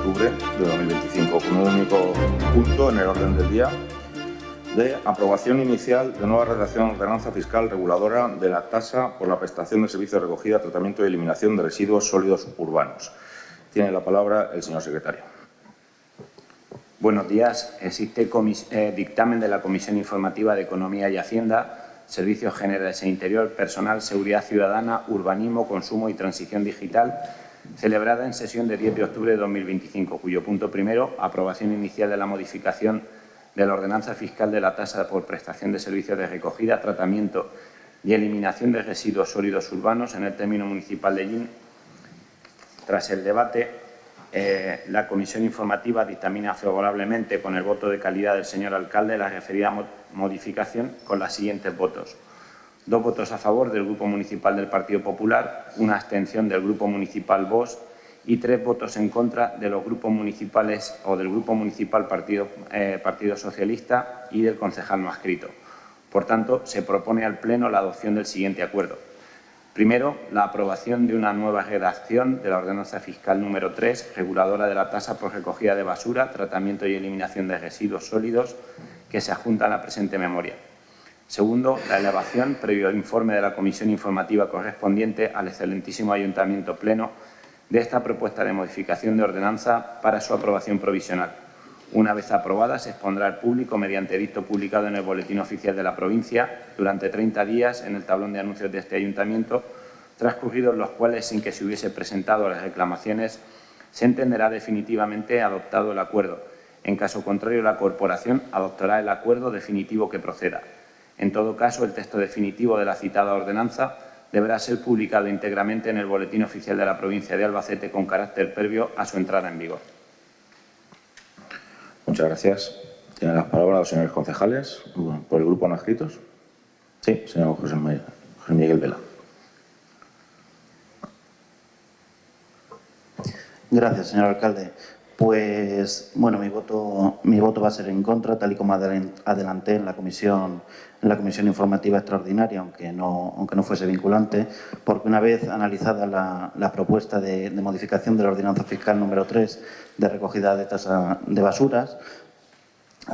octubre de 2025, con un único punto en el orden del día de aprobación inicial de nueva redacción de ordenanza fiscal reguladora de la tasa por la prestación de servicios de recogida, tratamiento y eliminación de residuos sólidos urbanos. Tiene la palabra el señor secretario. Buenos días. Existe dictamen de la Comisión Informativa de Economía y Hacienda, Servicios Generales e Interior, Personal, Seguridad Ciudadana, Urbanismo, Consumo y Transición Digital, celebrada en sesión de 10 de octubre de 2025, cuyo punto primero, aprobación inicial de la modificación de la ordenanza fiscal de la tasa por prestación de servicios de recogida, tratamiento y eliminación de residuos sólidos urbanos en el término municipal de Llín. Tras el debate, la Comisión Informativa dictamina favorablemente, con el voto de calidad del señor alcalde, la referida modificación con los siguientes votos. 2 votos a favor del Grupo Municipal del Partido Popular, 1 abstención del Grupo Municipal Vox y 3 votos en contra de los grupos municipales o del Grupo Municipal Partido Socialista y del concejal no adscrito. Por tanto, se propone al Pleno la adopción del siguiente acuerdo. Primero, la aprobación de una nueva redacción de la ordenanza fiscal número 3, reguladora de la tasa por recogida de basura, tratamiento y eliminación de residuos sólidos, que se adjunta a la presente memoria. Segundo, la elevación, previo informe de la Comisión Informativa correspondiente al excelentísimo Ayuntamiento Pleno, de esta propuesta de modificación de ordenanza para su aprobación provisional. Una vez aprobada, se expondrá al público mediante edicto publicado en el Boletín Oficial de la provincia durante 30 días en el tablón de anuncios de este Ayuntamiento, transcurridos los cuales, sin que se hubiese presentado las reclamaciones, se entenderá definitivamente adoptado el acuerdo. En caso contrario, la Corporación adoptará el acuerdo definitivo que proceda. En todo caso, el texto definitivo de la citada ordenanza deberá ser publicado íntegramente en el Boletín Oficial de la provincia de Albacete con carácter previo a su entrada en vigor. Muchas gracias. Tienen las palabras los señores concejales por el grupo no adscritos. Sí, señor José Miguel Vela. Gracias, señor alcalde. Pues, bueno, mi voto va a ser en contra, tal y como adelanté en la comisión informativa extraordinaria, aunque no fuese vinculante, porque una vez analizada la propuesta de modificación de la ordenanza fiscal número 3 de recogida de tasa de basuras,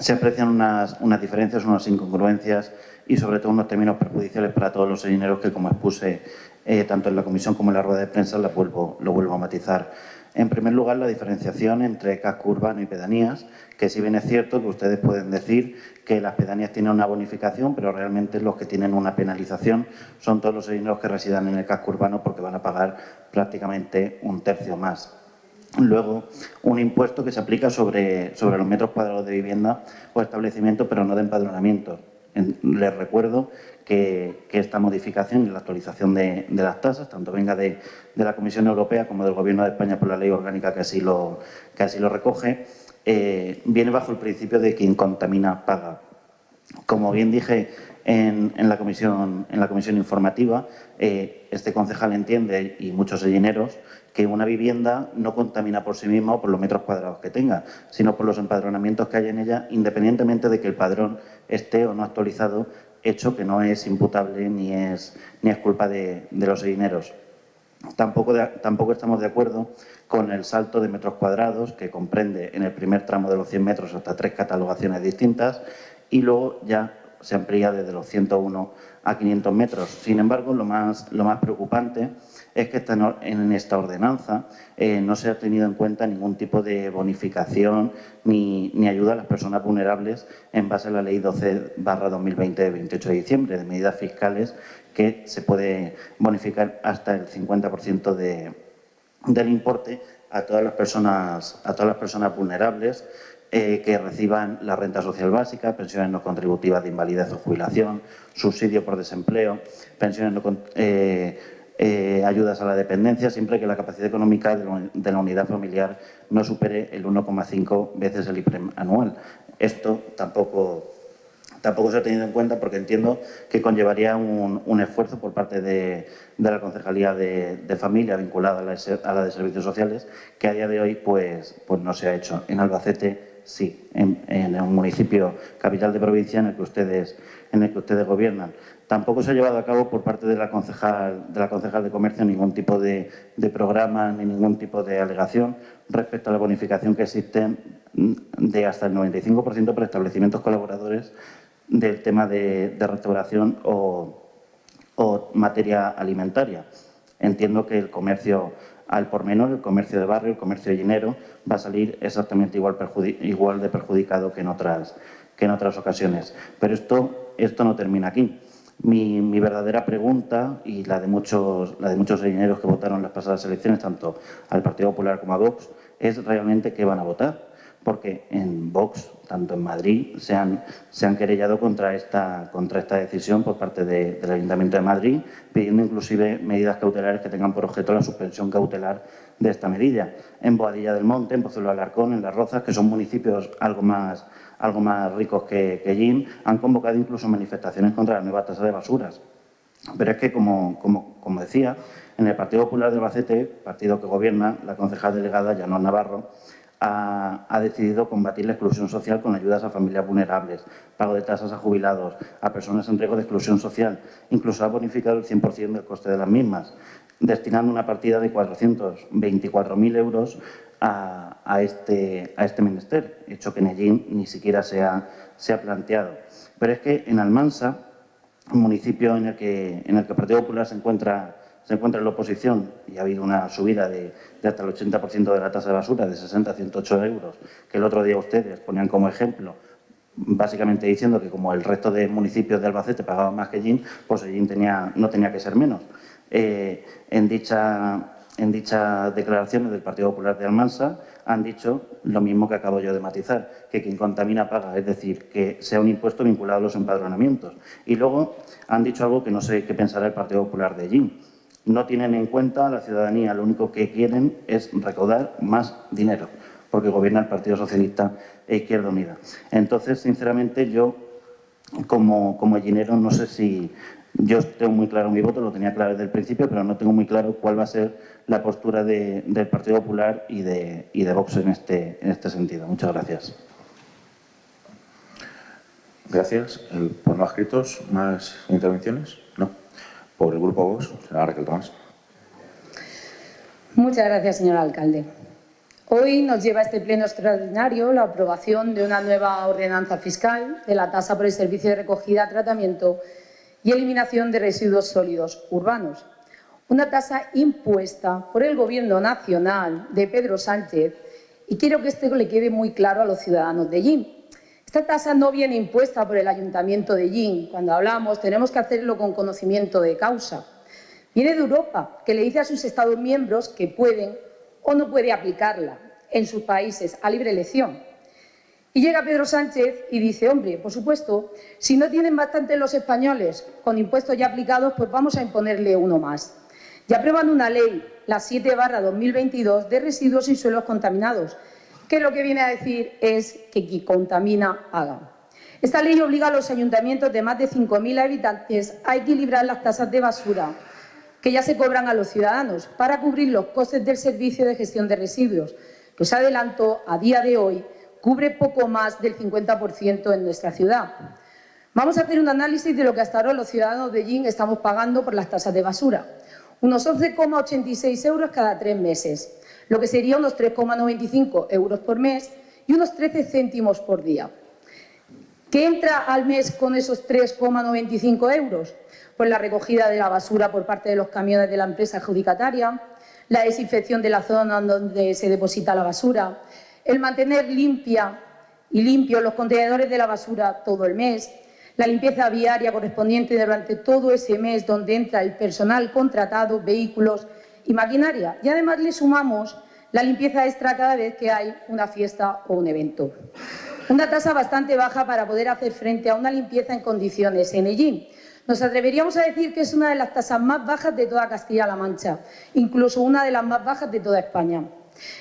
se aprecian unas diferencias, unas incongruencias y, sobre todo, unos términos perjudiciales para todos los señaleros que, como expuse tanto en la comisión como en la rueda de prensa, lo vuelvo a matizar. En primer lugar, la diferenciación entre casco urbano y pedanías, que si bien es cierto que ustedes pueden decir que las pedanías tienen una bonificación, pero realmente los que tienen una penalización son todos los señaleros que residan en el casco urbano, porque van a pagar prácticamente un tercio más. Luego, un impuesto que se aplica sobre los metros cuadrados de vivienda o establecimiento, pero no de empadronamiento. Les recuerdo que esta modificación y la actualización de las tasas, tanto venga de la Comisión Europea como del Gobierno de España por la ley orgánica que así lo recoge, viene bajo el principio de quien contamina paga. Como bien dije en la comisión informativa, este concejal entiende, y muchos sellineros, que una vivienda no contamina por sí misma o por los metros cuadrados que tenga, sino por los empadronamientos que hay en ella, independientemente de que el padrón esté o no actualizado, hecho que no es imputable ni es culpa de los sellineros. Tampoco estamos de acuerdo con el salto de metros cuadrados, que comprende en el primer tramo de los 100 metros hasta 3 catalogaciones distintas, y luego ya se amplía desde los 101 a 500 metros. Sin embargo, lo más preocupante es que en esta ordenanza no se ha tenido en cuenta ningún tipo de bonificación ni ayuda a las personas vulnerables en base a la Ley 12/2020 de 28 de diciembre de medidas fiscales, que se puede bonificar hasta el 50% del importe a todas las personas vulnerables que reciban la renta social básica, pensiones no contributivas de invalidez o jubilación, subsidio por desempleo, pensiones ayudas a la dependencia, siempre que la capacidad económica de la unidad familiar no supere el 1,5 veces el IPREM anual. Esto tampoco se ha tenido en cuenta, porque entiendo que conllevaría un esfuerzo por parte de la Concejalía de Familia vinculada a la de Servicios Sociales, que a día de hoy pues no se ha hecho. En Albacete sí, en un municipio capital de provincia en el que ustedes gobiernan. Tampoco se ha llevado a cabo por parte de la concejal de Comercio ningún tipo de programa ni ningún tipo de alegación respecto a la bonificación que existe de hasta el 95% para establecimientos colaboradores del tema de restauración o materia alimentaria. Entiendo que el comercio al por menor, el comercio de barrio, el comercio llenero, va a salir exactamente igual de perjudicado que en otras ocasiones. Pero esto no termina aquí. Mi verdadera pregunta, y la de muchos gallineros que votaron en las pasadas elecciones, tanto al Partido Popular como a Vox, es realmente qué van a votar. Porque en Vox, tanto en Madrid, se han querellado contra esta decisión por parte del Ayuntamiento de Madrid, pidiendo inclusive medidas cautelares que tengan por objeto la suspensión cautelar de esta medida. En Boadilla del Monte, en Pozuelo de Alarcón, en Las Rozas, que son municipios algo más ricos que Jin, han convocado incluso manifestaciones contra la nueva tasa de basuras. Pero es que, como decía, en el Partido Popular de Albacete, partido que gobierna, la concejal delegada Llanos Navarro ha decidido combatir la exclusión social con ayudas a familias vulnerables, pago de tasas a jubilados, a personas en riesgo de exclusión social. Incluso ha bonificado el 100% del coste de las mismas, destinando una partida de 424.000 euros a este menester, hecho que en Ellín ni siquiera se ha planteado. Pero es que en Almansa, un municipio en el que el Partido Popular se encuentra en la oposición y ha habido una subida de hasta el 80% de la tasa de basura, de 60 a 108 euros, que el otro día ustedes ponían como ejemplo, básicamente diciendo que como el resto de municipios de Albacete pagaban más que Ellín, pues Ellín no tenía que ser menos. En dichas declaraciones del Partido Popular de Almansa han dicho lo mismo que acabo yo de matizar, que quien contamina paga, es decir, que sea un impuesto vinculado a los empadronamientos. Y luego han dicho algo que no sé qué pensará el Partido Popular de Ellín. No tienen en cuenta a la ciudadanía, lo único que quieren es recaudar más dinero, porque gobierna el Partido Socialista e Izquierda Unida. Entonces, sinceramente, yo, como ellinero, no sé si... Yo tengo muy claro mi voto, lo tenía claro desde el principio, pero no tengo muy claro cuál va a ser la postura del Partido Popular y de Vox en este sentido. Muchas gracias. Gracias. ¿Por no escritos más intervenciones? No. Por el Grupo Vox, señora Raquel Tomás. Muchas gracias, señor alcalde. Hoy nos lleva a este pleno extraordinario la aprobación de una nueva ordenanza fiscal de la tasa por el servicio de recogida, tratamiento y eliminación de residuos sólidos urbanos. Una tasa impuesta por el Gobierno nacional de Pedro Sánchez, y quiero que esto le quede muy claro a los ciudadanos de Ellín. Esta tasa no viene impuesta por el Ayuntamiento de Ellín. Cuando hablamos tenemos que hacerlo con conocimiento de causa. Viene de Europa, que le dice a sus Estados miembros que pueden o no puede aplicarla en sus países a libre elección. Y llega Pedro Sánchez y dice, hombre, por supuesto, si no tienen bastante los españoles con impuestos ya aplicados, pues vamos a imponerle uno más. Y aprueban una ley, la 7/2022, de residuos y suelos contaminados, que lo que viene a decir es que quien contamina paga. Esta ley obliga a los ayuntamientos de más de 5.000 habitantes a equilibrar las tasas de basura que ya se cobran a los ciudadanos para cubrir los costes del servicio de gestión de residuos, que os adelanto, a día de hoy, cubre poco más del 50% en nuestra ciudad. Vamos a hacer un análisis de lo que hasta ahora los ciudadanos de Ellín estamos pagando por las tasas de basura. Unos 11,86 euros cada 3 meses, lo que sería unos 3,95 euros por mes y unos 13 céntimos por día. ¿Qué entra al mes con esos 3,95 euros? Pues la recogida de la basura por parte de los camiones de la empresa adjudicataria, la desinfección de la zona donde se deposita la basura, el mantener limpios los contenedores de la basura todo el mes, la limpieza viaria correspondiente durante todo ese mes donde entra el personal contratado, vehículos y maquinaria. Y además le sumamos la limpieza extra cada vez que hay una fiesta o un evento. Una tasa bastante baja para poder hacer frente a una limpieza en condiciones en Ellín. Nos atreveríamos a decir que es una de las tasas más bajas de toda Castilla-La Mancha, incluso una de las más bajas de toda España.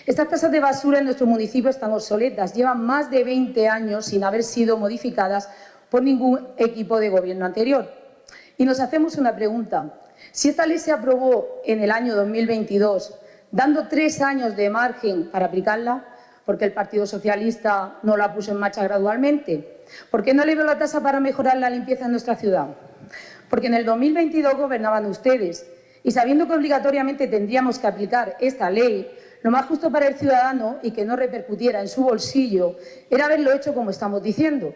Estas tasas de basura en nuestro municipio están obsoletas, llevan más de 20 años sin haber sido modificadas por ningún equipo de gobierno anterior. Y nos hacemos una pregunta. Si esta ley se aprobó en el año 2022, dando 3 años de margen para aplicarla, ¿por qué el Partido Socialista no la puso en marcha gradualmente? ¿Por qué no elevó la tasa para mejorar la limpieza en nuestra ciudad? porque en el 2022 gobernaban ustedes y sabiendo que obligatoriamente tendríamos que aplicar esta ley, lo más justo para el ciudadano y que no repercutiera en su bolsillo era haberlo hecho como estamos diciendo.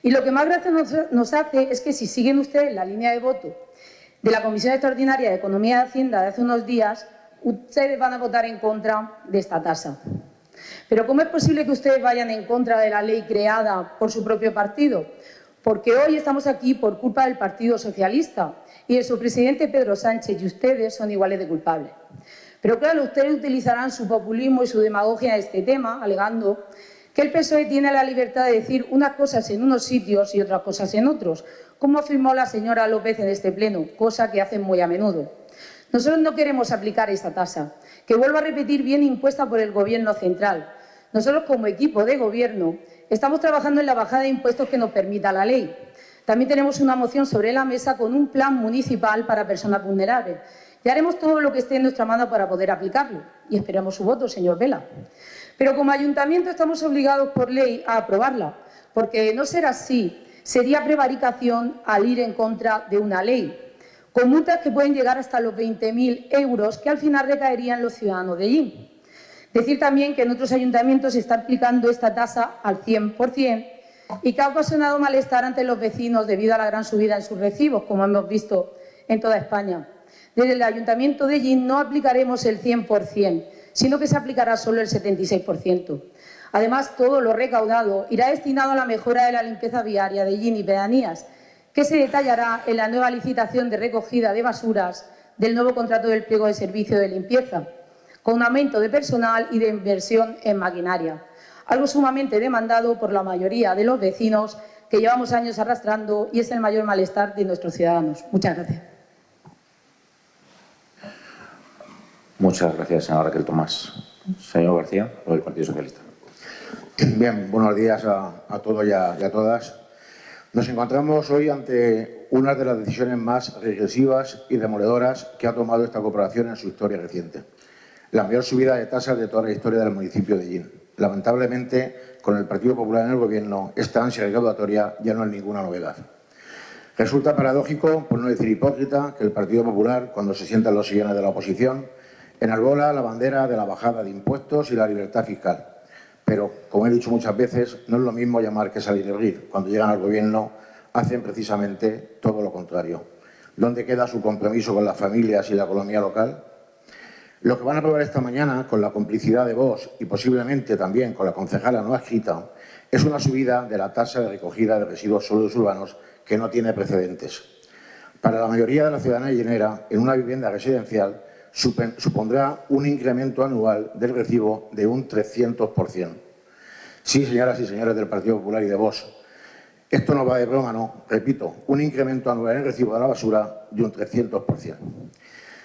Y lo que más gracia nos hace es que si siguen ustedes la línea de voto de la Comisión Extraordinaria de Economía y Hacienda de hace unos días, ustedes van a votar en contra de esta tasa. Pero ¿cómo es posible que ustedes vayan en contra de la ley creada por su propio partido? Porque hoy estamos aquí por culpa del Partido Socialista y de su presidente Pedro Sánchez, y ustedes son iguales de culpables. Pero claro, ustedes utilizarán su populismo y su demagogia en este tema, alegando que el PSOE tiene la libertad de decir unas cosas en unos sitios y otras cosas en otros, como afirmó la señora López en este pleno, cosa que hacen muy a menudo. Nosotros no queremos aplicar esta tasa, que vuelvo a repetir, viene impuesta por el Gobierno central. Nosotros, como equipo de Gobierno, estamos trabajando en la bajada de impuestos que nos permita la ley. También tenemos una moción sobre la mesa con un plan municipal para personas vulnerables. Y haremos todo lo que esté en nuestra mano para poder aplicarlo. Y esperamos su voto, señor Vela. Pero como ayuntamiento estamos obligados por ley a aprobarla, porque de no ser así, sería prevaricación al ir en contra de una ley, con multas que pueden llegar hasta los 20.000 euros que al final recaerían en los ciudadanos de allí. Decir también que en otros ayuntamientos se está aplicando esta tasa al 100% y que ha ocasionado malestar ante los vecinos debido a la gran subida en sus recibos, como hemos visto en toda España. Desde el Ayuntamiento de Ellín no aplicaremos el 100%, sino que se aplicará solo el 76%. Además, todo lo recaudado irá destinado a la mejora de la limpieza viaria de Ellín y pedanías, que se detallará en la nueva licitación de recogida de basuras del nuevo contrato del pliego de servicio de limpieza, con un aumento de personal y de inversión en maquinaria, algo sumamente demandado por la mayoría de los vecinos que llevamos años arrastrando y es el mayor malestar de nuestros ciudadanos. Muchas gracias. Muchas gracias, señora Raquel Tomás. Señor García, por el Partido Socialista. Bien, buenos días a todos y a todas. Nos encontramos hoy ante una de las decisiones más regresivas y demoledoras que ha tomado esta corporación en su historia reciente. La mayor subida de tasas de toda la historia del municipio de Ellín. Lamentablemente, con el Partido Popular en el Gobierno, esta ansia recaudatoria ya no es ninguna novedad. Resulta paradójico, por no decir hipócrita, que el Partido Popular, cuando se sienta en los sillones de la oposición, enarbola la bandera de la bajada de impuestos y la libertad fiscal. Pero, como he dicho muchas veces, no es lo mismo llamar que salir y reír. Cuando llegan al Gobierno, hacen precisamente todo lo contrario. ¿Dónde queda su compromiso con las familias y la economía local? Lo que van a aprobar esta mañana, con la complicidad de Vox y posiblemente también con la concejala no adscrita, es una subida de la tasa de recogida de residuos sólidos urbanos que no tiene precedentes. Para la mayoría de la ciudadanía llenera, en una vivienda residencial, supondrá un incremento anual del recibo de un 300%. Sí, señoras y señores del Partido Popular y de Vox, esto no va de broma, no. Repito, un incremento anual en el recibo de la basura de un 300%.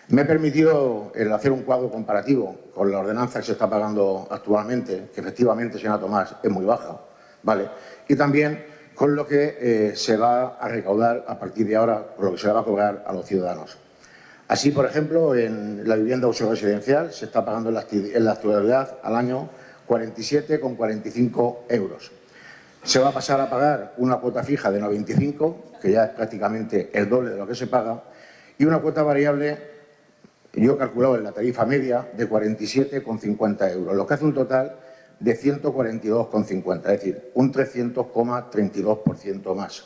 Me he permitido el hacer un cuadro comparativo con la ordenanza que se está pagando actualmente, que efectivamente, señora Tomás, es muy baja, ¿vale? Y también con lo que se va a recaudar a partir de ahora, con lo que se le va a cobrar a los ciudadanos. Así, por ejemplo, en la vivienda de uso residencial se está pagando en la actualidad al año 47,45 euros. Se va a pasar a pagar una cuota fija de 95, que ya es prácticamente el doble de lo que se paga, y una cuota variable, yo he calculado en la tarifa media, de 47,50 euros, lo que hace un total de 142,50, es decir, un 300,32% más.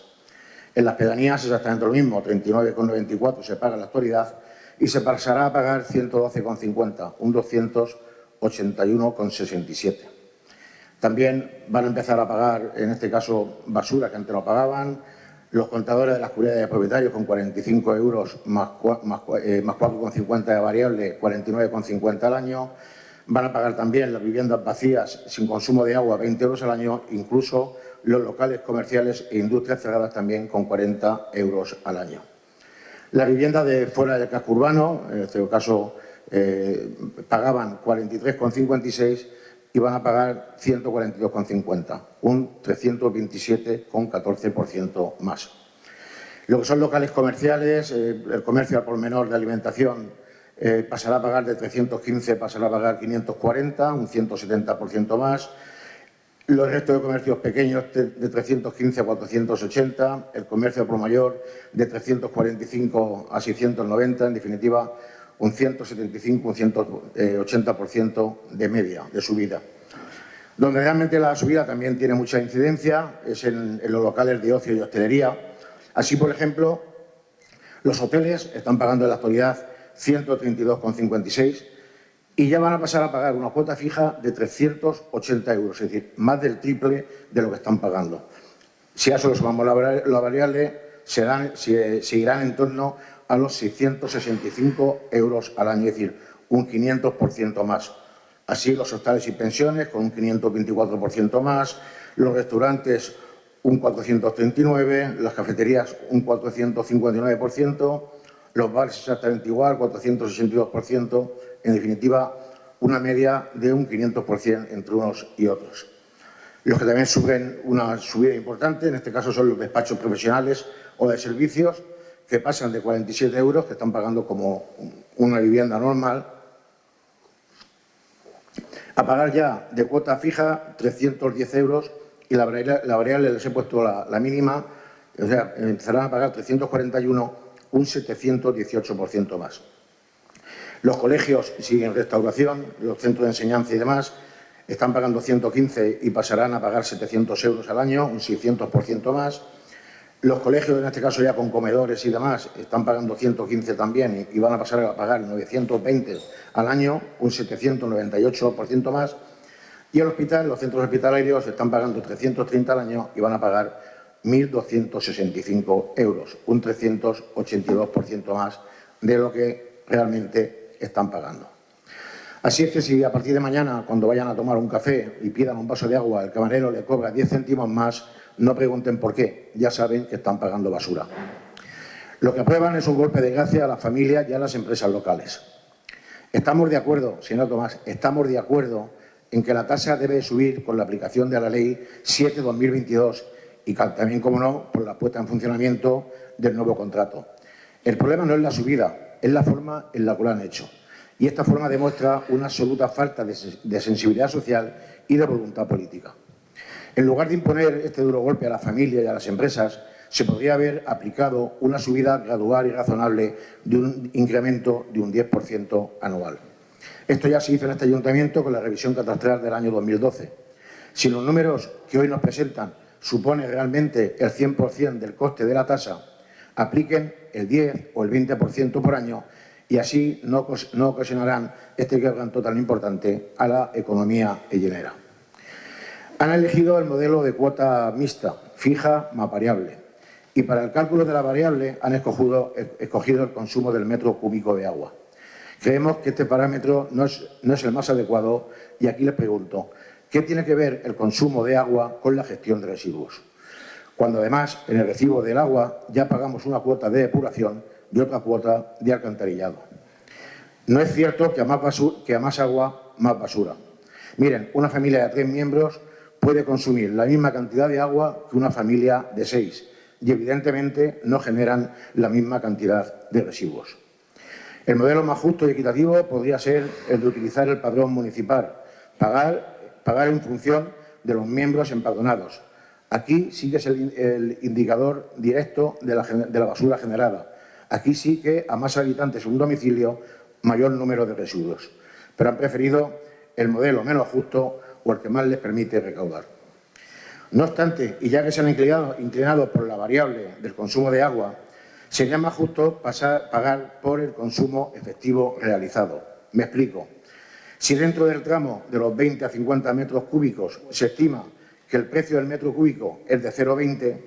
En las pedanías es exactamente lo mismo, 39,94 se paga en la actualidad y se pasará a pagar 112,50, un 281,67. También van a empezar a pagar, en este caso, basura, que antes no pagaban, los contadores de las comunidades de propietarios con 45 euros más 4,50 de variable, 49,50 al año. Van a pagar también las viviendas vacías sin consumo de agua, 20 euros al año, incluso los locales comerciales e industrias cerradas también con 40 euros al año. Las viviendas de fuera del casco urbano, en este caso, pagaban 43,56 y van a pagar 142,50, un 327,14% más. Lo que son locales comerciales, el comercio al por menor de alimentación pasará a pagar de 315, pasará a pagar 540, un 170% más. los restos de comercios pequeños de 315 a 480, el comercio por mayor de 345 a 690, en definitiva, un 175, un 180% de media de subida. Donde realmente la subida también tiene mucha incidencia es en los locales de ocio y hostelería. Así, por ejemplo, los hoteles están pagando en la actualidad 132,56 y ya van a pasar a pagar una cuota fija de 380 euros, es decir, más del triple de lo que están pagando. Si a eso le sumamos la variable, se irán en torno a los 665 euros al año, es decir, un 500% más. Así, los hostales y pensiones con un 524% más, los restaurantes un 439%, las cafeterías un 459%, los bares exactamente igual, 462%, en definitiva, una media de un 500% entre unos y otros. Los que también sufren una subida importante, en este caso son los despachos profesionales o de servicios, que pasan de 47 euros, que están pagando como una vivienda normal, a pagar ya de cuota fija 310 euros y la variable les he puesto la mínima, o sea, empezarán a pagar 341, un 718% más. Los colegios siguen restauración, los centros de enseñanza y demás están pagando 115 y pasarán a pagar 700 euros al año, un 600% más. Los colegios, en este caso ya con comedores y demás, están pagando 115 también y van a pasar a pagar 920 al año, un 798% más. Y el hospital, los centros hospitalarios están pagando 330 al año y van a pagar 1.265 euros, un 382% más de lo que realmente están pagando. Así es que si a partir de mañana, cuando vayan a tomar un café y pidan un vaso de agua, el camarero le cobra 10 céntimos más, no pregunten por qué, ya saben que están pagando basura. Lo que aprueban es un golpe de gracia a las familias y a las empresas locales. Estamos de acuerdo, señor Tomás, estamos de acuerdo en que la tasa debe subir con la aplicación de la Ley 7/2022 y también, como no, por la puesta en funcionamiento del nuevo contrato. El problema no es la subida, es la forma en la que lo han hecho. Y esta forma demuestra una absoluta falta de sensibilidad social y de voluntad política. En lugar de imponer este duro golpe a las familias y a las empresas, se podría haber aplicado una subida gradual y razonable de un incremento de un 10% anual. Esto ya se hizo en este ayuntamiento con la revisión catastral del año 2012. Si los números que hoy nos presentan suponen realmente el 100% del coste de la tasa, apliquen el 10 o el 20% por año y así no ocasionarán este quebranto tan importante a la economía llenera. Han elegido el modelo de cuota mixta, fija más variable, y para el cálculo de la variable han escogido el consumo del metro cúbico de agua. Creemos que este parámetro no es el más adecuado y aquí les pregunto, ¿qué tiene que ver el consumo de agua con la gestión de residuos? Cuando además en el recibo del agua ya pagamos una cuota de depuración y otra cuota de alcantarillado. No es cierto que a más agua, más basura. Miren, una familia de 3 miembros puede consumir la misma cantidad de agua que una familia de 6 y evidentemente no generan la misma cantidad de residuos. El modelo más justo y equitativo podría ser el de utilizar el padrón municipal, pagar en función de los miembros empadronados. Aquí sí que es el indicador directo de la basura generada. Aquí sí que a más habitantes en un domicilio, mayor número de residuos. Pero han preferido el modelo menos justo o el que más les permite recaudar. No obstante, y ya que se han inclinado por la variable del consumo de agua, sería más justo pagar por el consumo efectivo realizado. Me explico. Si dentro del tramo de los 20 a 50 metros cúbicos se estima que el precio del metro cúbico es de 0,20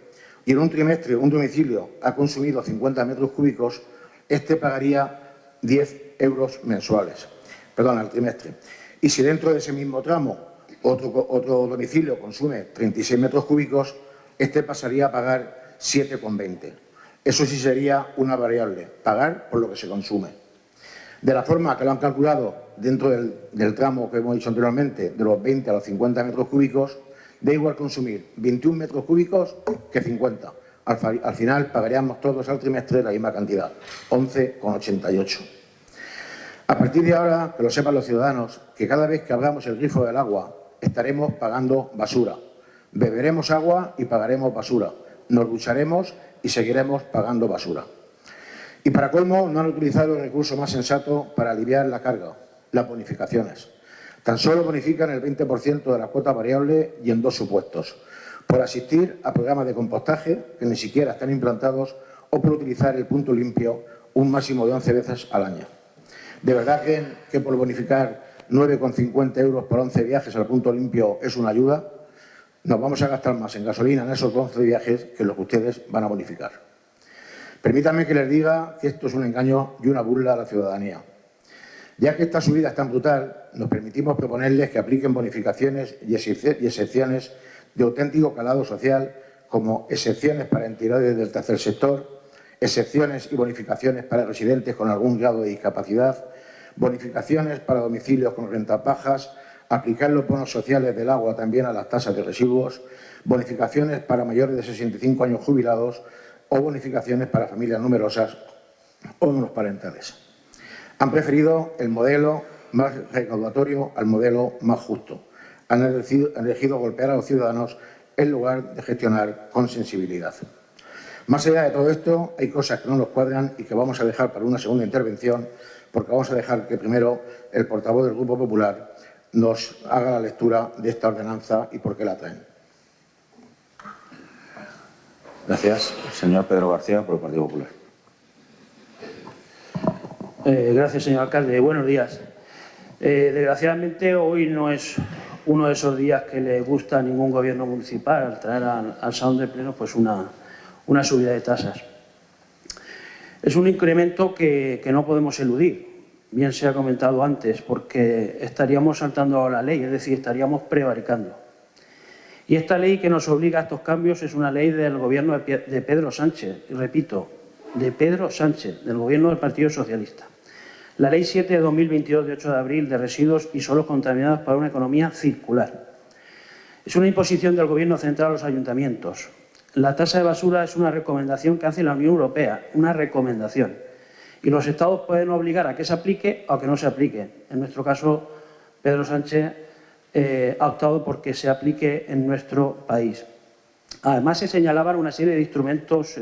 y en un trimestre un domicilio ha consumido 50 metros cúbicos, este pagaría 10 euros mensuales, al trimestre. Y si dentro de ese mismo tramo otro domicilio consume 36 metros cúbicos, este pasaría a pagar 7,20. Eso sí sería una variable, pagar por lo que se consume. De la forma que lo han calculado dentro del tramo que hemos dicho anteriormente, de los 20 a los 50 metros cúbicos, da igual consumir 21 metros cúbicos que 50. Al final pagaríamos todos al trimestre la misma cantidad, 11,88. A partir de ahora, que lo sepan los ciudadanos, que cada vez que abramos el grifo del agua estaremos pagando basura. Beberemos agua y pagaremos basura. Nos ducharemos y seguiremos pagando basura. Y para colmo, no han utilizado el recurso más sensato para aliviar la carga, las bonificaciones. Tan solo bonifican el 20% de la cuota variable y en 2 supuestos: por asistir a programas de compostaje que ni siquiera están implantados o por utilizar el punto limpio un máximo de 11 veces al año. ¿De verdad creen que por bonificar 9,50 euros por 11 viajes al punto limpio es una ayuda? Nos vamos a gastar más en gasolina en esos 11 viajes que lo que ustedes van a bonificar. Permítanme que les diga que esto es un engaño y una burla a la ciudadanía. Ya que esta subida es tan brutal, nos permitimos proponerles que apliquen bonificaciones y excepciones de auténtico calado social, como excepciones para entidades del tercer sector, excepciones y bonificaciones para residentes con algún grado de discapacidad, bonificaciones para domicilios con rentas bajas, aplicar los bonos sociales del agua también a las tasas de residuos, bonificaciones para mayores de 65 años jubilados o bonificaciones para familias numerosas o monoparentales. Han preferido el modelo más recaudatorio al modelo más justo. Han elegido golpear a los ciudadanos en lugar de gestionar con sensibilidad. Más allá de todo esto, hay cosas que no nos cuadran y que vamos a dejar para una segunda intervención, porque vamos a dejar que primero el portavoz del Grupo Popular nos haga la lectura de esta ordenanza y por qué la traen. Gracias. Señor Pedro García, por el Partido Popular. Gracias, señor alcalde. Buenos días. Desgraciadamente, hoy no es uno de esos días que le gusta a ningún gobierno municipal al traer al salón de pleno pues una subida de tasas. Es un incremento que no podemos eludir, bien se ha comentado antes, porque estaríamos saltando a la ley, es decir, estaríamos prevaricando. Y esta ley que nos obliga a estos cambios es una ley del gobierno de Pedro Sánchez, y repito, de Pedro Sánchez, del gobierno del Partido Socialista. La Ley 7 de 2022 de 8 de abril de residuos y suelos contaminados para una economía circular. Es una imposición del Gobierno central a los ayuntamientos. La tasa de basura es una recomendación que hace la Unión Europea, una recomendación. Y los Estados pueden obligar a que se aplique o a que no se aplique. En nuestro caso, Pedro Sánchez ha optado por que se aplique en nuestro país. Además, se señalaban una serie de instrumentos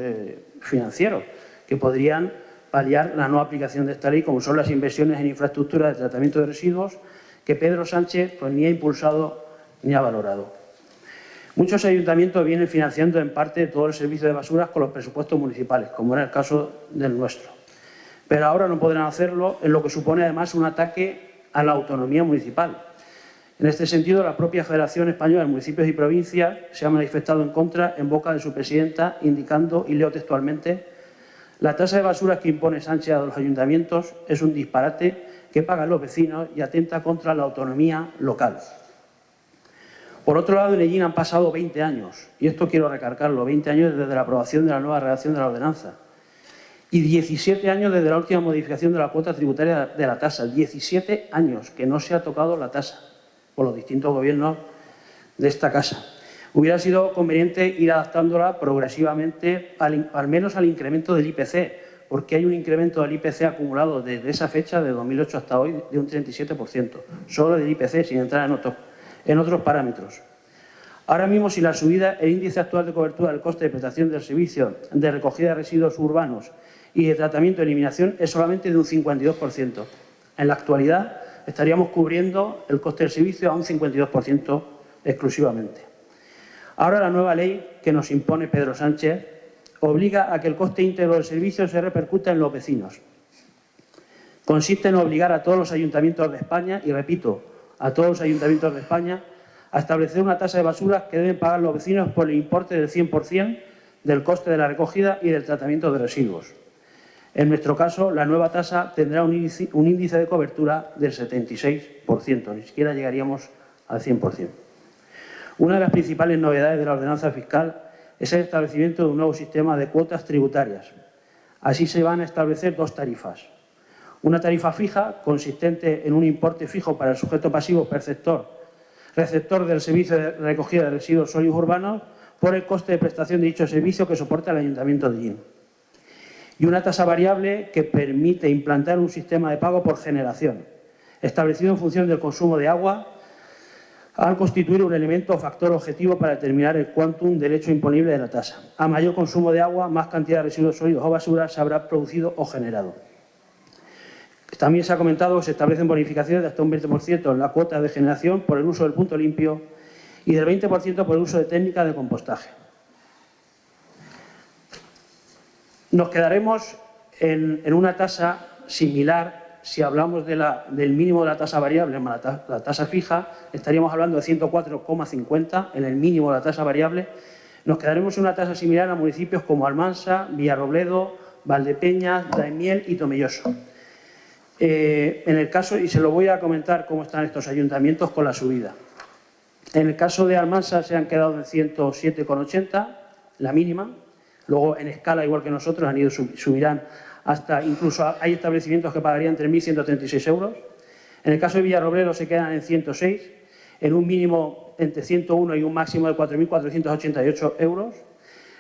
financieros que podrían paliar la no aplicación de esta ley, como son las inversiones en infraestructura de tratamiento de residuos, que Pedro Sánchez pues, ni ha impulsado ni ha valorado. Muchos ayuntamientos vienen financiando en parte todo el servicio de basuras con los presupuestos municipales, como era el caso del nuestro. Pero ahora no podrán hacerlo, en lo que supone además un ataque a la autonomía municipal. En este sentido, la propia Federación Española de Municipios y Provincias se ha manifestado en contra en boca de su presidenta, indicando, y leo textualmente: la tasa de basuras que impone Sánchez a los ayuntamientos es un disparate que pagan los vecinos y atenta contra la autonomía local. Por otro lado, en Ellín han pasado 20 años, y esto quiero recargarlo, 20 años desde la aprobación de la nueva redacción de la ordenanza y 17 años desde la última modificación de la cuota tributaria de la tasa. 17 años que no se ha tocado la tasa por los distintos gobiernos de esta casa. Hubiera sido conveniente ir adaptándola progresivamente, al menos al incremento del IPC, porque hay un incremento del IPC acumulado desde esa fecha, de 2008 hasta hoy, de un 37%, solo del IPC, sin entrar en otros parámetros. Ahora mismo, si la subida, el índice actual de cobertura del coste de prestación del servicio de recogida de residuos urbanos y de tratamiento y eliminación es solamente de un 52%. En la actualidad, estaríamos cubriendo el coste del servicio a un 52% exclusivamente. Ahora la nueva ley que nos impone Pedro Sánchez obliga a que el coste íntegro del servicio se repercuta en los vecinos. Consiste en obligar a todos los ayuntamientos de España, y repito, a todos los ayuntamientos de España, a establecer una tasa de basuras que deben pagar los vecinos por el importe del 100% del coste de la recogida y del tratamiento de residuos. En nuestro caso, la nueva tasa tendrá un índice de cobertura del 76%, ni siquiera llegaríamos al 100%. Una de las principales novedades de la ordenanza fiscal es el establecimiento de un nuevo sistema de cuotas tributarias. Así se van a establecer 2 tarifas. Una tarifa fija, consistente en un importe fijo para el sujeto pasivo receptor del servicio de recogida de residuos sólidos urbanos, por el coste de prestación de dicho servicio que soporta el Ayuntamiento de Ellín. Y una tasa variable que permite implantar un sistema de pago por generación, establecido en función del consumo de agua al constituir un elemento o factor objetivo para determinar el quantum del hecho imponible de la tasa. A mayor consumo de agua, más cantidad de residuos sólidos o basura se habrá producido o generado. También se ha comentado que se establecen bonificaciones de hasta un 20% en la cuota de generación por el uso del punto limpio y del 20% por el uso de técnicas de compostaje. Nos quedaremos en una tasa similar. Si hablamos del mínimo de la tasa variable más la tasa fija, estaríamos hablando de 104,50 en el mínimo de la tasa variable. Nos quedaremos en una tasa similar a municipios como Almansa, Villarrobledo, Valdepeñas, Daimiel y Tomelloso. En el caso, y se lo voy a comentar cómo están estos ayuntamientos con la subida. En el caso de Almansa se han quedado en 107,80, la mínima. Luego, en escala, igual que nosotros, subirán hasta, incluso hay establecimientos que pagarían 3.136 euros. En el caso de Villarrobledo se quedan en 106, en un mínimo entre 101 y un máximo de 4.488 euros.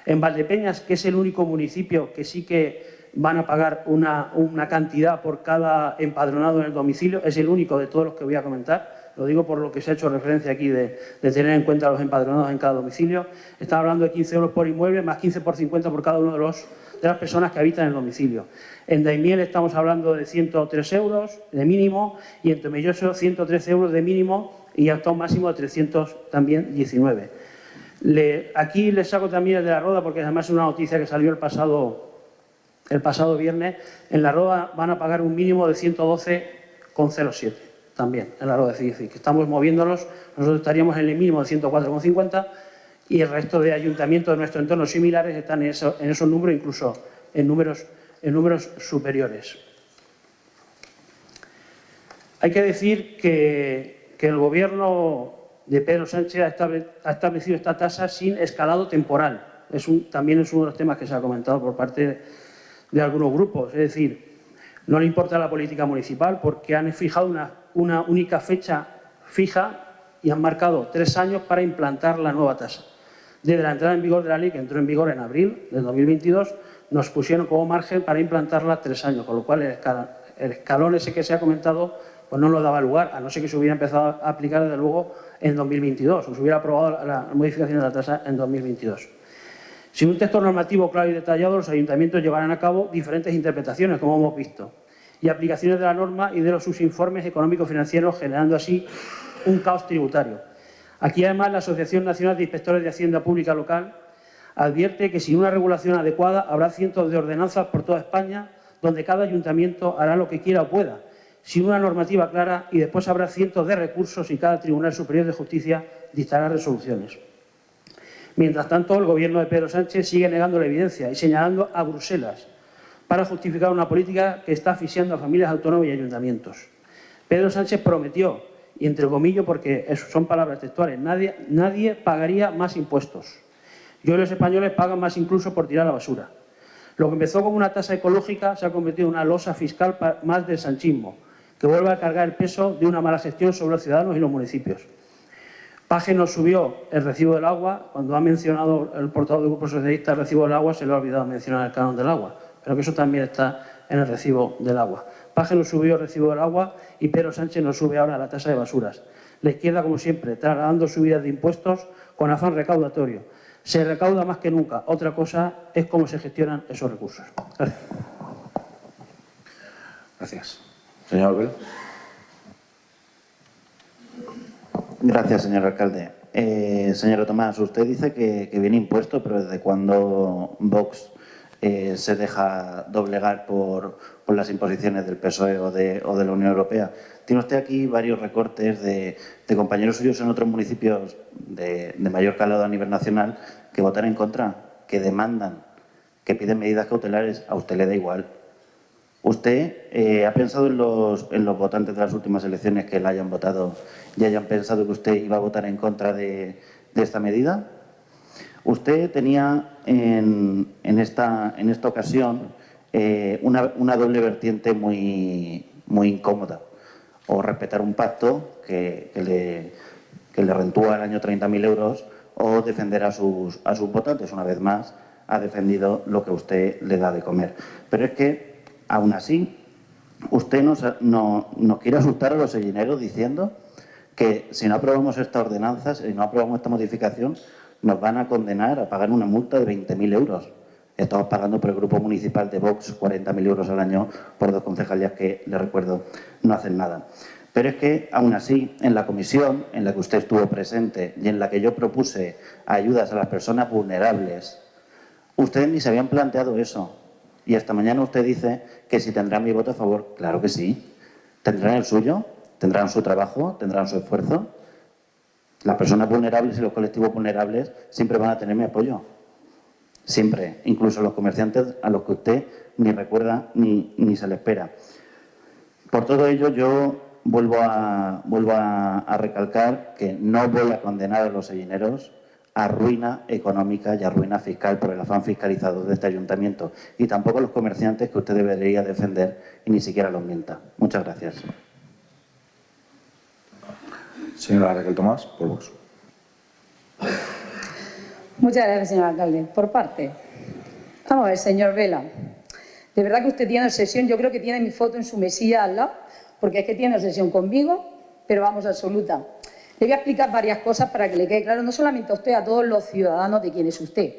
En Valdepeñas, que es el único municipio que sí que van a pagar una cantidad por cada empadronado en el domicilio, es el único de todos los que voy a comentar. Lo digo por lo que se ha hecho referencia aquí de tener en cuenta los empadronados en cada domicilio. Estamos hablando de 15 euros por inmueble, más 15 por 50 por cada uno de las personas que habitan en el domicilio. En Daimiel estamos hablando de 103 euros de mínimo y en Tomelloso 113 euros de mínimo y hasta un máximo de 319. Aquí les saco también el de La Roda porque además es una noticia que salió el pasado viernes. En La Roda van a pagar un mínimo de 112,07 también en La Roda. Es decir, que estamos moviéndonos, nosotros estaríamos en el mínimo de 104,50 y el resto de ayuntamientos de nuestro entorno similares están en esos números, incluso en números superiores. Hay que decir que el Gobierno de Pedro Sánchez ha establecido esta tasa sin escalado temporal. También es uno de los temas que se ha comentado por parte de algunos grupos. Es decir, no le importa la política municipal porque han fijado una única fecha fija y han marcado 3 años para implantar la nueva tasa. Desde la entrada en vigor de la ley, que entró en vigor en abril del 2022, nos pusieron como margen para implantarla 3 años, con lo cual el escalón ese que se ha comentado pues no nos daba lugar, a no ser que se hubiera empezado a aplicar desde luego en 2022, o se hubiera aprobado la modificación de la tasa en 2022. Sin un texto normativo claro y detallado, los ayuntamientos llevarán a cabo diferentes interpretaciones, como hemos visto, y aplicaciones de la norma y de sus informes económico-financieros, generando así un caos tributario. Aquí, además, la Asociación Nacional de Inspectores de Hacienda Pública Local advierte que sin una regulación adecuada habrá cientos de ordenanzas por toda España donde cada ayuntamiento hará lo que quiera o pueda, sin una normativa clara, y después habrá cientos de recursos y cada Tribunal Superior de Justicia dictará resoluciones. Mientras tanto, el Gobierno de Pedro Sánchez sigue negando la evidencia y señalando a Bruselas para justificar una política que está asfixiando a familias autónomas y ayuntamientos. Pedro Sánchez prometió, y entre comillas porque son palabras textuales, nadie pagaría más impuestos. Y hoy los españoles pagan más incluso por tirar la basura. Lo que empezó como una tasa ecológica se ha convertido en una losa fiscal más del sanchismo, que vuelve a cargar el peso de una mala gestión sobre los ciudadanos y los municipios. Paje nos subió el recibo del agua. Cuando ha mencionado el portavoz del Grupo Socialista el recibo del agua, se le ha olvidado mencionar el canon del agua, pero que eso también está en el recibo del agua. Paje nos subió el recibo del agua y Pedro Sánchez nos sube ahora la tasa de basuras. La izquierda, como siempre, trasladando subidas de impuestos con afán recaudatorio. Se recauda más que nunca. Otra cosa es cómo se gestionan esos recursos. Gracias. Gracias. Señor Albel. Gracias, señor alcalde. Señor Tomás, usted dice que viene impuesto, pero ¿desde cuándo Vox se deja doblegar por las imposiciones del PSOE o de la Unión Europea? Tiene usted aquí varios recortes de compañeros suyos en otros municipios de mayor calado a nivel nacional que votan en contra, que demandan, que piden medidas cautelares. A usted le da igual. ¿Usted ha pensado en los votantes de las últimas elecciones que la hayan votado y hayan pensado que usted iba a votar en contra de esta medida? Usted tenía en esta ocasión una doble vertiente muy incómoda. O respetar un pacto que le rentúa al año 30.000 euros, o defender a sus votantes. Una vez más, ha defendido lo que usted le da de comer. Pero es que, aún así, usted nos quiere asustar a los sellineros diciendo que si no aprobamos esta ordenanza, si no aprobamos esta modificación, nos van a condenar a pagar una multa de 20.000 euros. Estamos pagando por el Grupo Municipal de Vox 40.000 euros al año por 2 concejalías que, les recuerdo, no hacen nada. Pero es que, aún así, en la comisión en la que usted estuvo presente y en la que yo propuse ayudas a las personas vulnerables, ustedes ni se habían planteado eso. Y esta mañana usted dice que si tendrán mi voto a favor. Claro que sí. ¿Tendrán el suyo? ¿Tendrán su trabajo? ¿Tendrán su esfuerzo? Las personas vulnerables y los colectivos vulnerables siempre van a tener mi apoyo. Siempre. Incluso los comerciantes a los que usted ni recuerda ni se le espera. Por todo ello, yo vuelvo a recalcar que no voy a condenar a los sellineros a ruina económica y a ruina fiscal por el afán fiscalizado de este ayuntamiento, y tampoco a los comerciantes que usted debería defender y ni siquiera los mienta. Muchas gracias. Señora Raquel Tomás, por Vox. Muchas gracias, señor alcalde. Por parte. Vamos a ver, señor Vela. De verdad que usted tiene obsesión. Yo creo que tiene mi foto en su mesilla al lado, porque es que tiene obsesión conmigo, pero vamos, absoluta. Le voy a explicar varias cosas para que le quede claro, no solamente a usted, a todos los ciudadanos de quién es usted.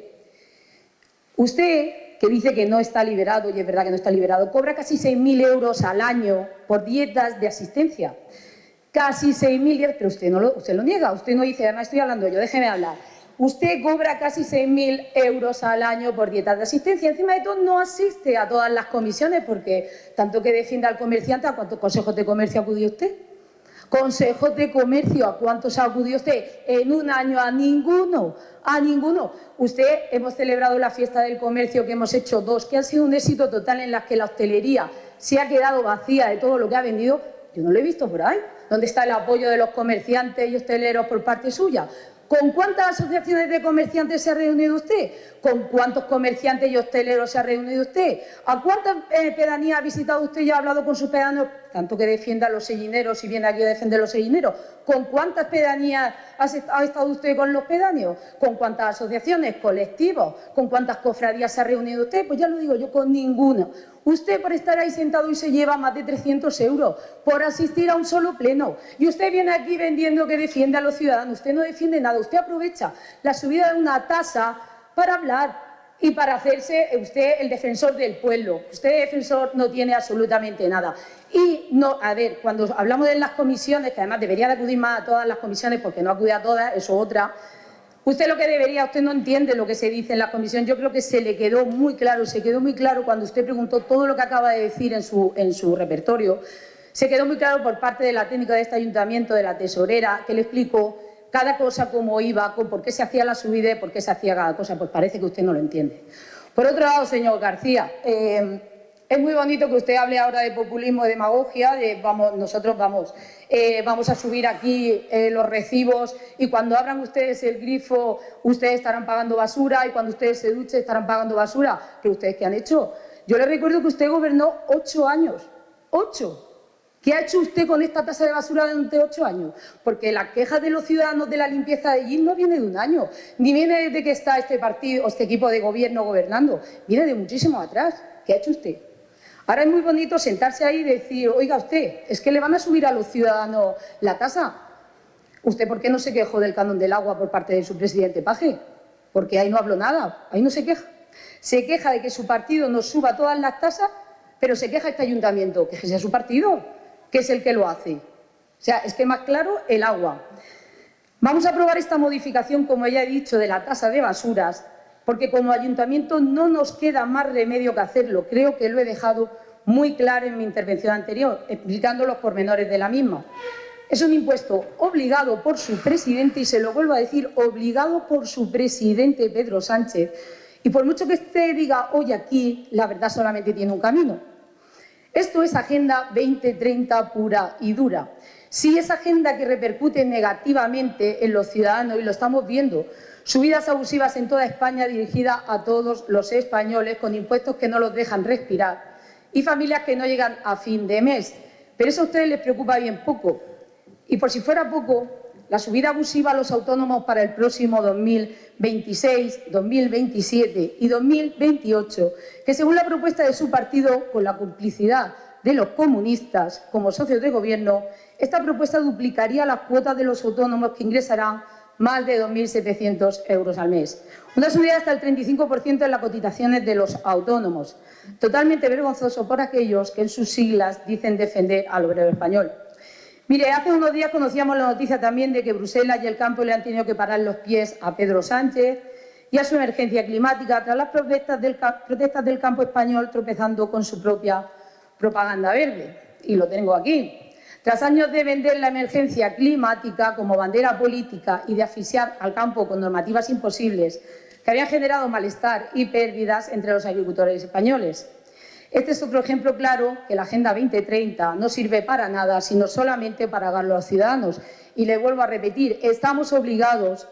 Usted, que dice que no está liberado, y es verdad que no está liberado, cobra casi 6.000 euros al año por dietas de asistencia. Casi 6.000, pero usted lo niega, usted no dice, además estoy hablando yo, déjeme hablar. Usted cobra casi 6.000 euros al año por dietas de asistencia. Encima de todo, no asiste a todas las comisiones, porque tanto que defienda al comerciante, ¿a cuántos consejos de comercio acudió usted? Consejos de comercio, ¿a cuántos ha acudido usted? En un año, a ninguno, a ninguno. Usted, hemos celebrado la fiesta del comercio, que hemos hecho 2, que han sido un éxito total, en las que la hostelería se ha quedado vacía de todo lo que ha vendido. Yo no lo he visto por ahí. ¿Dónde está el apoyo de los comerciantes y hosteleros por parte suya? ¿Con cuántas asociaciones de comerciantes se ha reunido usted? ¿Con cuántos comerciantes y hosteleros se ha reunido usted? ¿A cuántas pedanías ha visitado usted y ha hablado con sus pedanos? Tanto que defienda a los sellineros y viene aquí a defender a los sellineros. ¿Con cuántas pedanías ha estado usted con los pedáneos? ¿Con cuántas asociaciones, colectivos? ¿Con cuántas cofradías se ha reunido usted? Pues ya lo digo yo, con ninguna. Usted, por estar ahí sentado, y se lleva más de 300 euros por asistir a un solo pleno. Y usted viene aquí vendiendo que defiende a los ciudadanos. Usted no defiende nada. Usted aprovecha la subida de una tasa para hablar y para hacerse usted el defensor del pueblo. Usted, defensor, no tiene absolutamente nada. Y no, a ver, cuando hablamos de las comisiones, que además debería de acudir más a todas las comisiones, porque no acude a todas, eso otra. Usted lo que debería, usted no entiende lo que se dice en la comisión. Yo creo que se le quedó muy claro, cuando usted preguntó todo lo que acaba de decir en su repertorio. Se quedó muy claro por parte de la técnica de este ayuntamiento, de la tesorera, que le explicó cada cosa cómo iba, por qué se hacía la subida y por qué se hacía cada cosa. Pues parece que usted no lo entiende. Por otro lado, señor García, es muy bonito que usted hable ahora de populismo y demagogia, nosotros vamos a subir aquí los recibos, y cuando abran ustedes el grifo, ustedes estarán pagando basura, y cuando ustedes se duchen estarán pagando basura. ¿Pero ustedes qué han hecho? Yo les recuerdo que usted gobernó 8 años. 8. ¿Qué ha hecho usted con esta tasa de basura durante 8 años? Porque la queja de los ciudadanos de la limpieza de allí no viene de un año, ni viene desde que está este partido o este equipo de gobierno gobernando, viene de muchísimo atrás. ¿Qué ha hecho usted? Ahora es muy bonito sentarse ahí y decir, oiga usted, es que le van a subir a los ciudadanos la tasa. ¿Usted por qué no se quejó del canon del agua por parte de su presidente Paje? Porque ahí no habló nada, ahí no se queja. Se queja de que su partido nos suba todas las tasas, pero se queja este ayuntamiento, que sea su partido, que es el que lo hace. O sea, es que más claro, el agua. Vamos a aprobar esta modificación, como ya he dicho, de la tasa de basuras, porque como ayuntamiento no nos queda más remedio que hacerlo. Creo que lo he dejado muy claro en mi intervención anterior, explicando los pormenores de la misma. Es un impuesto obligado por su presidente, y se lo vuelvo a decir, obligado por su presidente Pedro Sánchez. Y por mucho que usted diga hoy aquí, la verdad solamente tiene un camino. Esto es Agenda 2030 pura y dura. Sí, es agenda que repercute negativamente en los ciudadanos, y lo estamos viendo. Subidas abusivas en toda España dirigidas a todos los españoles, con impuestos que no los dejan respirar, y familias que no llegan a fin de mes. Pero eso a ustedes les preocupa bien poco. Y por si fuera poco, la subida abusiva a los autónomos para el próximo 2026, 2027 y 2028, que según la propuesta de su partido, con la complicidad de los comunistas como socios de gobierno, esta propuesta duplicaría las cuotas de los autónomos que ingresarán más de 2.700 euros al mes. Una subida hasta el 35% en las cotizaciones de los autónomos. Totalmente vergonzoso por aquellos que en sus siglas dicen defender al obrero español. Mire, hace unos días conocíamos la noticia también de que Bruselas y el campo le han tenido que parar los pies a Pedro Sánchez y a su emergencia climática tras las protestas del campo español tropezando con su propia propaganda verde. Y lo tengo aquí. Tras años de vender la emergencia climática como bandera política y de asfixiar al campo con normativas imposibles que habían generado malestar y pérdidas entre los agricultores españoles. Este es otro ejemplo claro que la Agenda 2030 no sirve para nada, sino solamente para pagarlo a los ciudadanos. Y le vuelvo a repetir, estamos obligados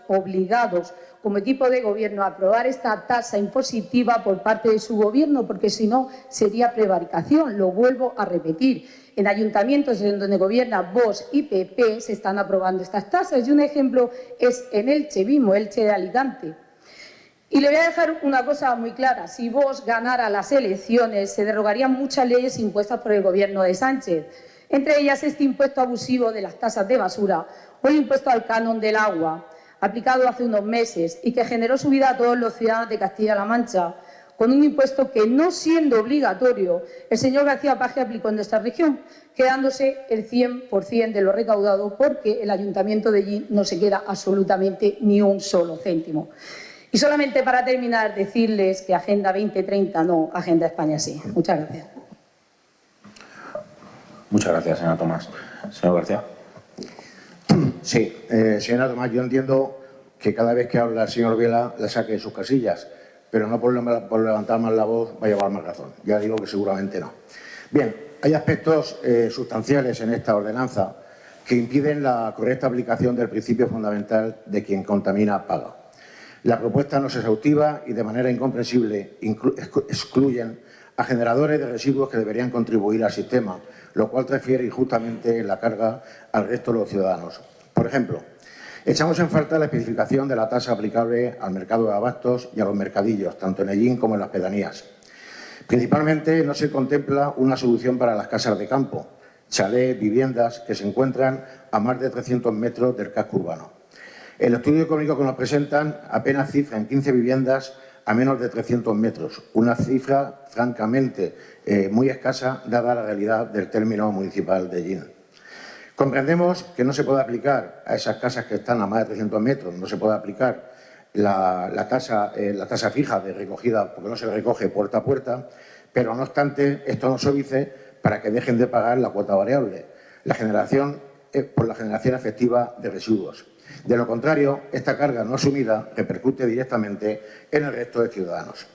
como equipo de gobierno a aprobar esta tasa impositiva por parte de su gobierno, porque si no sería prevaricación. Lo vuelvo a repetir. En ayuntamientos en donde gobierna Vox y PP se están aprobando estas tasas. Y un ejemplo es en Elche mismo, Elche de Alicante. Y le voy a dejar una cosa muy clara. Si Vox ganara las elecciones, se derogarían muchas leyes impuestas por el gobierno de Sánchez. Entre ellas este impuesto abusivo de las tasas de basura o el impuesto al canon del agua, aplicado hace unos meses y que generó subida a todos los ciudadanos de Castilla-La Mancha, con un impuesto que, no siendo obligatorio, el señor García Paje aplicó en nuestra región, quedándose el 100% de lo recaudado, porque el ayuntamiento de allí no se queda absolutamente ni un solo céntimo. Y solamente para terminar, decirles que Agenda 2030 no, Agenda España sí. Muchas gracias. Muchas gracias, señora Tomás. Señor García. Sí, señora Tomás, yo entiendo que cada vez que habla el señor Vela la saque de sus casillas, pero no por levantar más la voz va a llevar más razón. Ya digo que seguramente no. Bien, hay aspectos sustanciales en esta ordenanza que impiden la correcta aplicación del principio fundamental de quien contamina paga. La propuesta no es exhaustiva y de manera incomprensible excluyen a generadores de residuos que deberían contribuir al sistema, lo cual transfiere injustamente la carga al resto de los ciudadanos. Por ejemplo, echamos en falta la especificación de la tasa aplicable al mercado de abastos y a los mercadillos, tanto en Ellín como en las pedanías. Principalmente no se contempla una solución para las casas de campo, chalés, viviendas que se encuentran a más de 300 metros del casco urbano. El estudio económico que nos presentan apenas cifra en 15 viviendas a menos de 300 metros, una cifra francamente muy escasa dada la realidad del término municipal de Ellín. Comprendemos que no se puede aplicar a esas casas que están a más de 300 metros, no se puede aplicar la tasa fija de recogida porque no se recoge puerta a puerta, pero no obstante esto no se obvice para que dejen de pagar la cuota variable, por la generación efectiva de residuos. De lo contrario, esta carga no asumida repercute directamente en el resto de ciudadanos.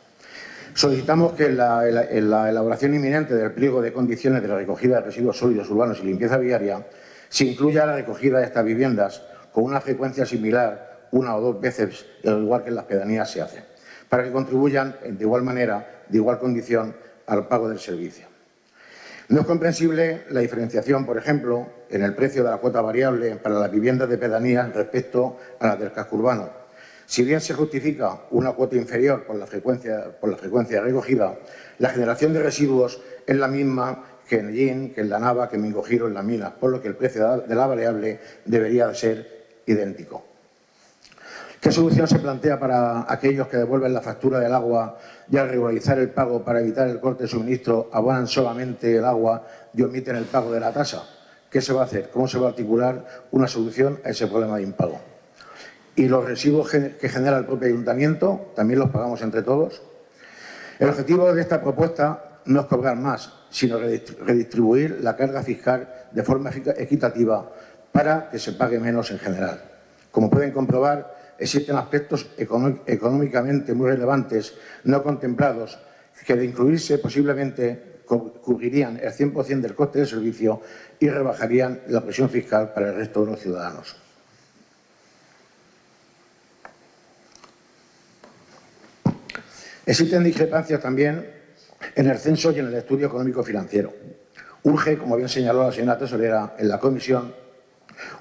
Solicitamos que en la elaboración inminente del pliego de condiciones de la recogida de residuos sólidos urbanos y limpieza viaria se incluya la recogida de estas viviendas con una frecuencia similar, 1 o 2 veces, al igual que en las pedanías se hace, para que contribuyan de igual manera, de igual condición, al pago del servicio. No es comprensible la diferenciación, por ejemplo, en el precio de la cuota variable para las viviendas de pedanías respecto a las del casco urbano. Si bien se justifica una cuota inferior por la frecuencia recogida, la generación de residuos es la misma que en Ellín, que en La Nava, que en Mingojiro, en las minas, por lo que el precio de la variable debería de ser idéntico. ¿Qué solución se plantea para aquellos que devuelven la factura del agua y al regularizar el pago para evitar el corte de suministro abonan solamente el agua y omiten el pago de la tasa? ¿Qué se va a hacer? ¿Cómo se va a articular una solución a ese problema de impago? ¿Y los residuos que genera el propio ayuntamiento también los pagamos entre todos? El objetivo de esta propuesta no es cobrar más, sino redistribuir la carga fiscal de forma equitativa para que se pague menos en general. Como pueden comprobar, existen aspectos económicamente muy relevantes no contemplados que, de incluirse, posiblemente cubrirían el 100% del coste del servicio y rebajarían la presión fiscal para el resto de los ciudadanos. Existen discrepancias también en el censo y en el estudio económico-financiero. Urge, como bien señaló la señora tesorera en la comisión,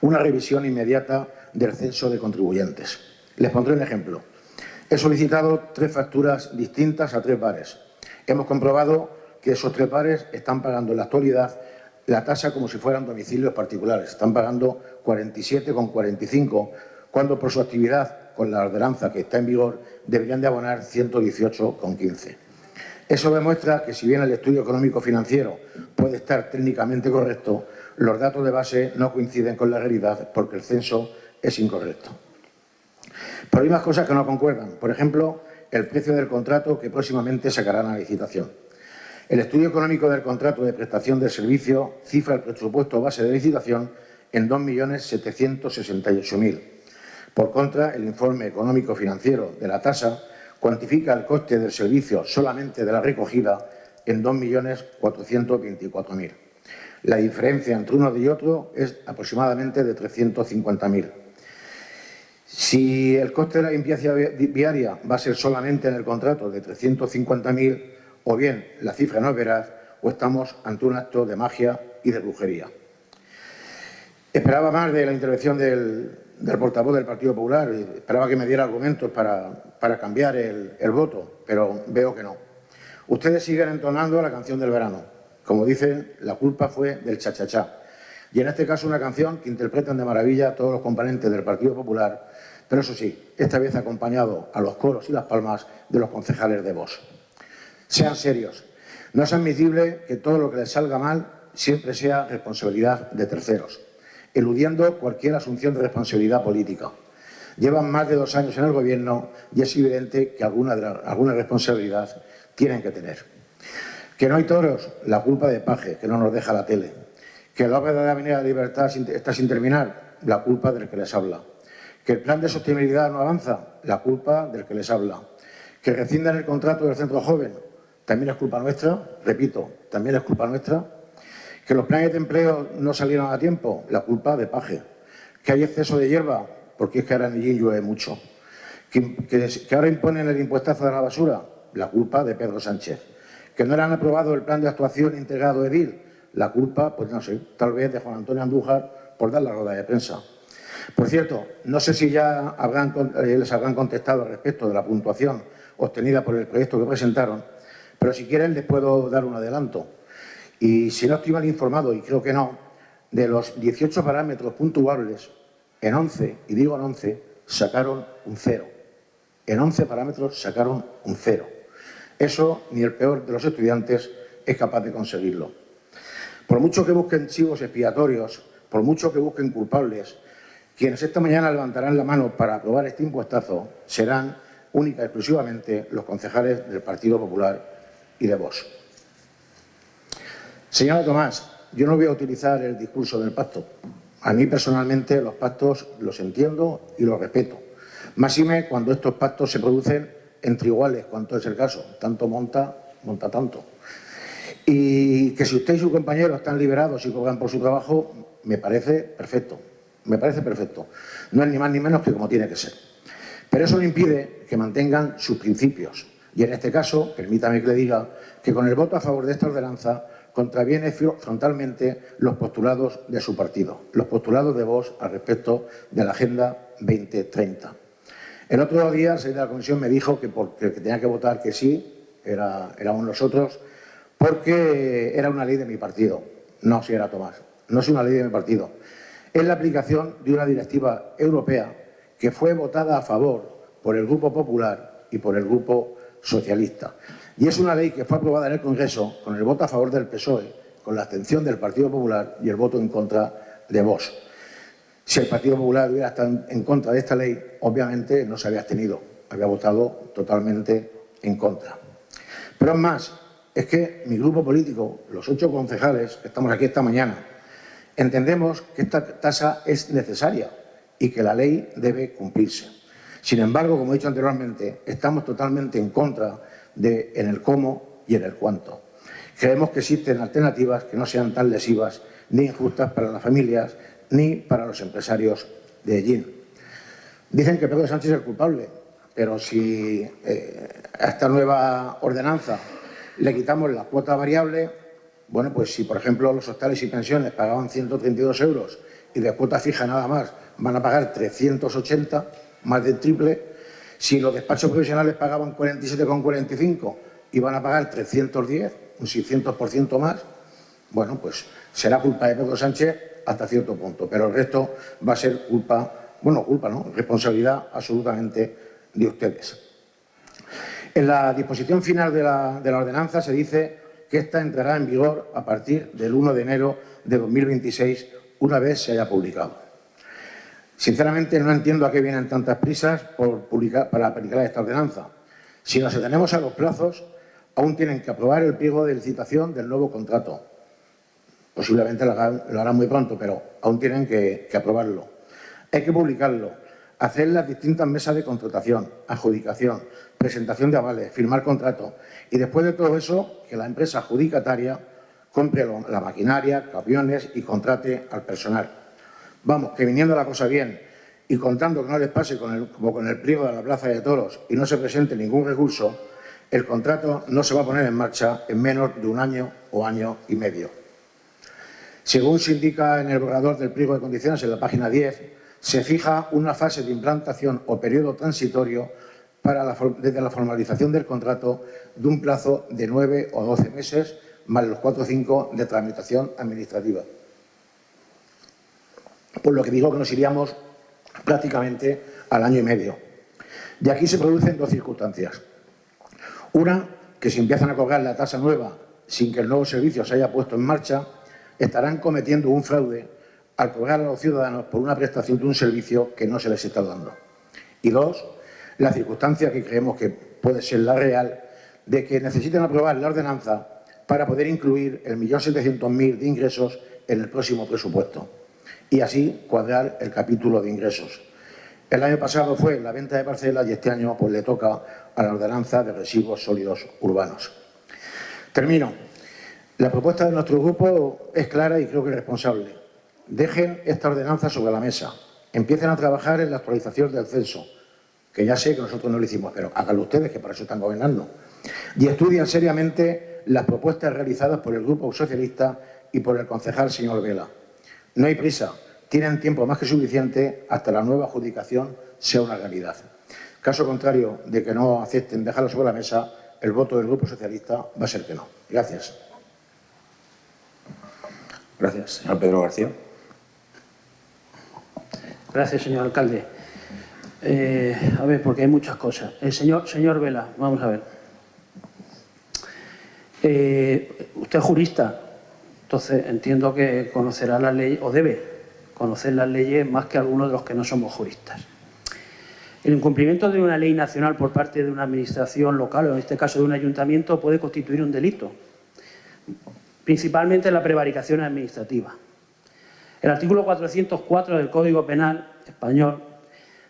una revisión inmediata del censo de contribuyentes. Les pondré un ejemplo. He solicitado 3 facturas distintas a 3 bares. Hemos comprobado que esos tres bares están pagando en la actualidad la tasa como si fueran domicilios particulares. Están pagando 47,45, cuando por su actividad con la ordenanza que está en vigor deberían de abonar 118,15. Eso demuestra que si bien el estudio económico-financiero puede estar técnicamente correcto, los datos de base no coinciden con la realidad porque el censo es incorrecto. Pero hay más cosas que no concuerdan. Por ejemplo, el precio del contrato que próximamente sacarán a licitación. El estudio económico del contrato de prestación de servicio cifra el presupuesto base de licitación en 2.768.000. Por contra, el informe económico-financiero de la tasa cuantifica el coste del servicio solamente de la recogida en 2.424.000. La diferencia entre uno y otro es aproximadamente de 350.000. Si el coste de la limpieza viaria va a ser solamente en el contrato de 350.000, o bien la cifra no es veraz, o estamos ante un acto de magia y de brujería. Esperaba más de la intervención del portavoz del Partido Popular, esperaba que me diera argumentos para cambiar el voto, pero veo que no. Ustedes siguen entonando la canción del verano. Como dicen, la culpa fue del cha-cha-cha. Y en este caso una canción que interpretan de maravilla todos los componentes del Partido Popular, pero eso sí, esta vez acompañado a los coros y las palmas de los concejales de Vox. Sean serios. No es admisible que todo lo que les salga mal siempre sea responsabilidad de terceros, eludiendo cualquier asunción de responsabilidad política. Llevan más de 2 años en el Gobierno y es evidente que alguna responsabilidad tienen que tener. Que no hay toros, la culpa de Paje, que no nos deja la tele. Que la obra de la Avenida de la Libertad está sin terminar, la culpa del que les habla. Que el plan de sostenibilidad no avanza, la culpa del que les habla. Que rescindan el contrato del centro joven, también es culpa nuestra, repito, también es culpa nuestra. Que los planes de empleo no salieron a tiempo, la culpa de Paje. Que hay exceso de hierba, porque es que ahora en Illín llueve mucho. Que ahora imponen el impuestazo de la basura, la culpa de Pedro Sánchez. Que no le han aprobado el plan de actuación integrado edil, la culpa, pues no sé, tal vez de Juan Antonio Andújar por dar la rueda de prensa. Por cierto, no sé si ya les habrán contestado respecto de la puntuación obtenida por el proyecto que presentaron, pero si quieren les puedo dar un adelanto. Y si no estoy mal informado, y creo que no, de los 18 parámetros puntuables, en 11, y digo en 11, sacaron un 0. En 11 parámetros sacaron un 0. Eso ni el peor de los estudiantes es capaz de conseguirlo. Por mucho que busquen chivos expiatorios, por mucho que busquen culpables, quienes esta mañana levantarán la mano para aprobar este impuestazo serán única y exclusivamente los concejales del Partido Popular y de Vox. Señora Tomás, yo no voy a utilizar el discurso del pacto. A mí personalmente los pactos los entiendo y los respeto. Máxime cuando estos pactos se producen entre iguales, cuanto es el caso. Tanto monta tanto. Y que si usted y su compañero están liberados y cobran por su trabajo, me parece perfecto. Me parece perfecto. No es ni más ni menos que como tiene que ser. Pero eso no impide que mantengan sus principios. Y en este caso, permítame que le diga que con el voto a favor de esta ordenanza contraviene frontalmente los postulados de su partido, los postulados de Vox al respecto de la Agenda 2030. El otro día, el señor de la comisión me dijo que tenía que votar que sí, éramos nosotros, porque era una ley de mi partido. No, señora Tomás, no es una ley de mi partido. Es la aplicación de una directiva europea que fue votada a favor por el Grupo Popular y por el Grupo Socialista. Y es una ley que fue aprobada en el Congreso con el voto a favor del PSOE, con la abstención del Partido Popular y el voto en contra de Vox. Si el Partido Popular hubiera estado en contra de esta ley, obviamente no se había abstenido, había votado totalmente en contra. Pero es más, es que mi grupo político, los 8 concejales que estamos aquí esta mañana, entendemos que esta tasa es necesaria y que la ley debe cumplirse. Sin embargo, como he dicho anteriormente, estamos totalmente en contra en el cómo y en el cuánto. Creemos que existen alternativas que no sean tan lesivas ni injustas para las familias ni para los empresarios de Illín. Dicen que Pedro Sánchez es el culpable, pero si a esta nueva ordenanza le quitamos la cuota variable, bueno, pues si por ejemplo los hostales y pensiones pagaban 132 euros y de cuota fija nada más van a pagar 380, más del triple. Si los despachos profesionales pagaban 47,45 y van a pagar 310, un 600% más, bueno, pues será culpa de Pedro Sánchez hasta cierto punto, pero el resto va a ser responsabilidad absolutamente de ustedes. En la disposición final de la ordenanza se dice que esta entrará en vigor a partir del 1 de enero de 2026, una vez se haya publicado. Sinceramente, no entiendo a qué vienen tantas prisas para aplicar esta ordenanza. Si nos atenemos a los plazos, aún tienen que aprobar el pliego de licitación del nuevo contrato. Posiblemente lo harán muy pronto, pero aún tienen que aprobarlo. Hay que publicarlo, hacer las distintas mesas de contratación, adjudicación, presentación de avales, firmar contrato y después de todo eso, que la empresa adjudicataria compre la maquinaria, camiones y contrate al personal. Vamos, que viniendo la cosa bien y contando que no les pase como con el pliego de la Plaza de Toros y no se presente ningún recurso, el contrato no se va a poner en marcha en menos de un año o año y medio. Según se indica en el borrador del pliego de condiciones en la página 10, se fija una fase de implantación o periodo transitorio desde la formalización del contrato de un plazo de 9 o 12 meses, más los 4 o 5 de tramitación administrativa. Por lo que digo que nos iríamos prácticamente al año y medio. Y aquí se producen dos circunstancias. Una, que si empiezan a cobrar la tasa nueva sin que el nuevo servicio se haya puesto en marcha, estarán cometiendo un fraude al cobrar a los ciudadanos por una prestación de un servicio que no se les está dando. Y dos, la circunstancia que creemos que puede ser la real de que necesitan aprobar la ordenanza para poder incluir el 1.700.000 de ingresos en el próximo presupuesto y así cuadrar el capítulo de ingresos. El año pasado fue la venta de parcelas y este año pues le toca a la ordenanza de residuos sólidos urbanos. Termino. La propuesta de nuestro grupo es clara y creo que responsable. Dejen esta ordenanza sobre la mesa. Empiecen a trabajar en la actualización del censo, que ya sé que nosotros no lo hicimos, pero háganlo ustedes, que para eso están gobernando. Y estudien seriamente las propuestas realizadas por el Grupo Socialista y por el concejal señor Vela. No hay prisa, tienen tiempo más que suficiente hasta la nueva adjudicación sea una realidad. Caso contrario de que no acepten dejarlo sobre la mesa, el voto del Grupo Socialista va a ser que no. Gracias. Gracias, señor Pedro García. Gracias, señor alcalde. A ver, porque hay muchas cosas. Señor Vela, vamos a ver. Usted es jurista, entonces entiendo que conocerá la ley, o debe conocer las leyes más que algunos de los que no somos juristas. El incumplimiento de una ley nacional por parte de una administración local, o en este caso de un ayuntamiento, puede constituir un delito, principalmente la prevaricación administrativa. El artículo 404 del Código Penal español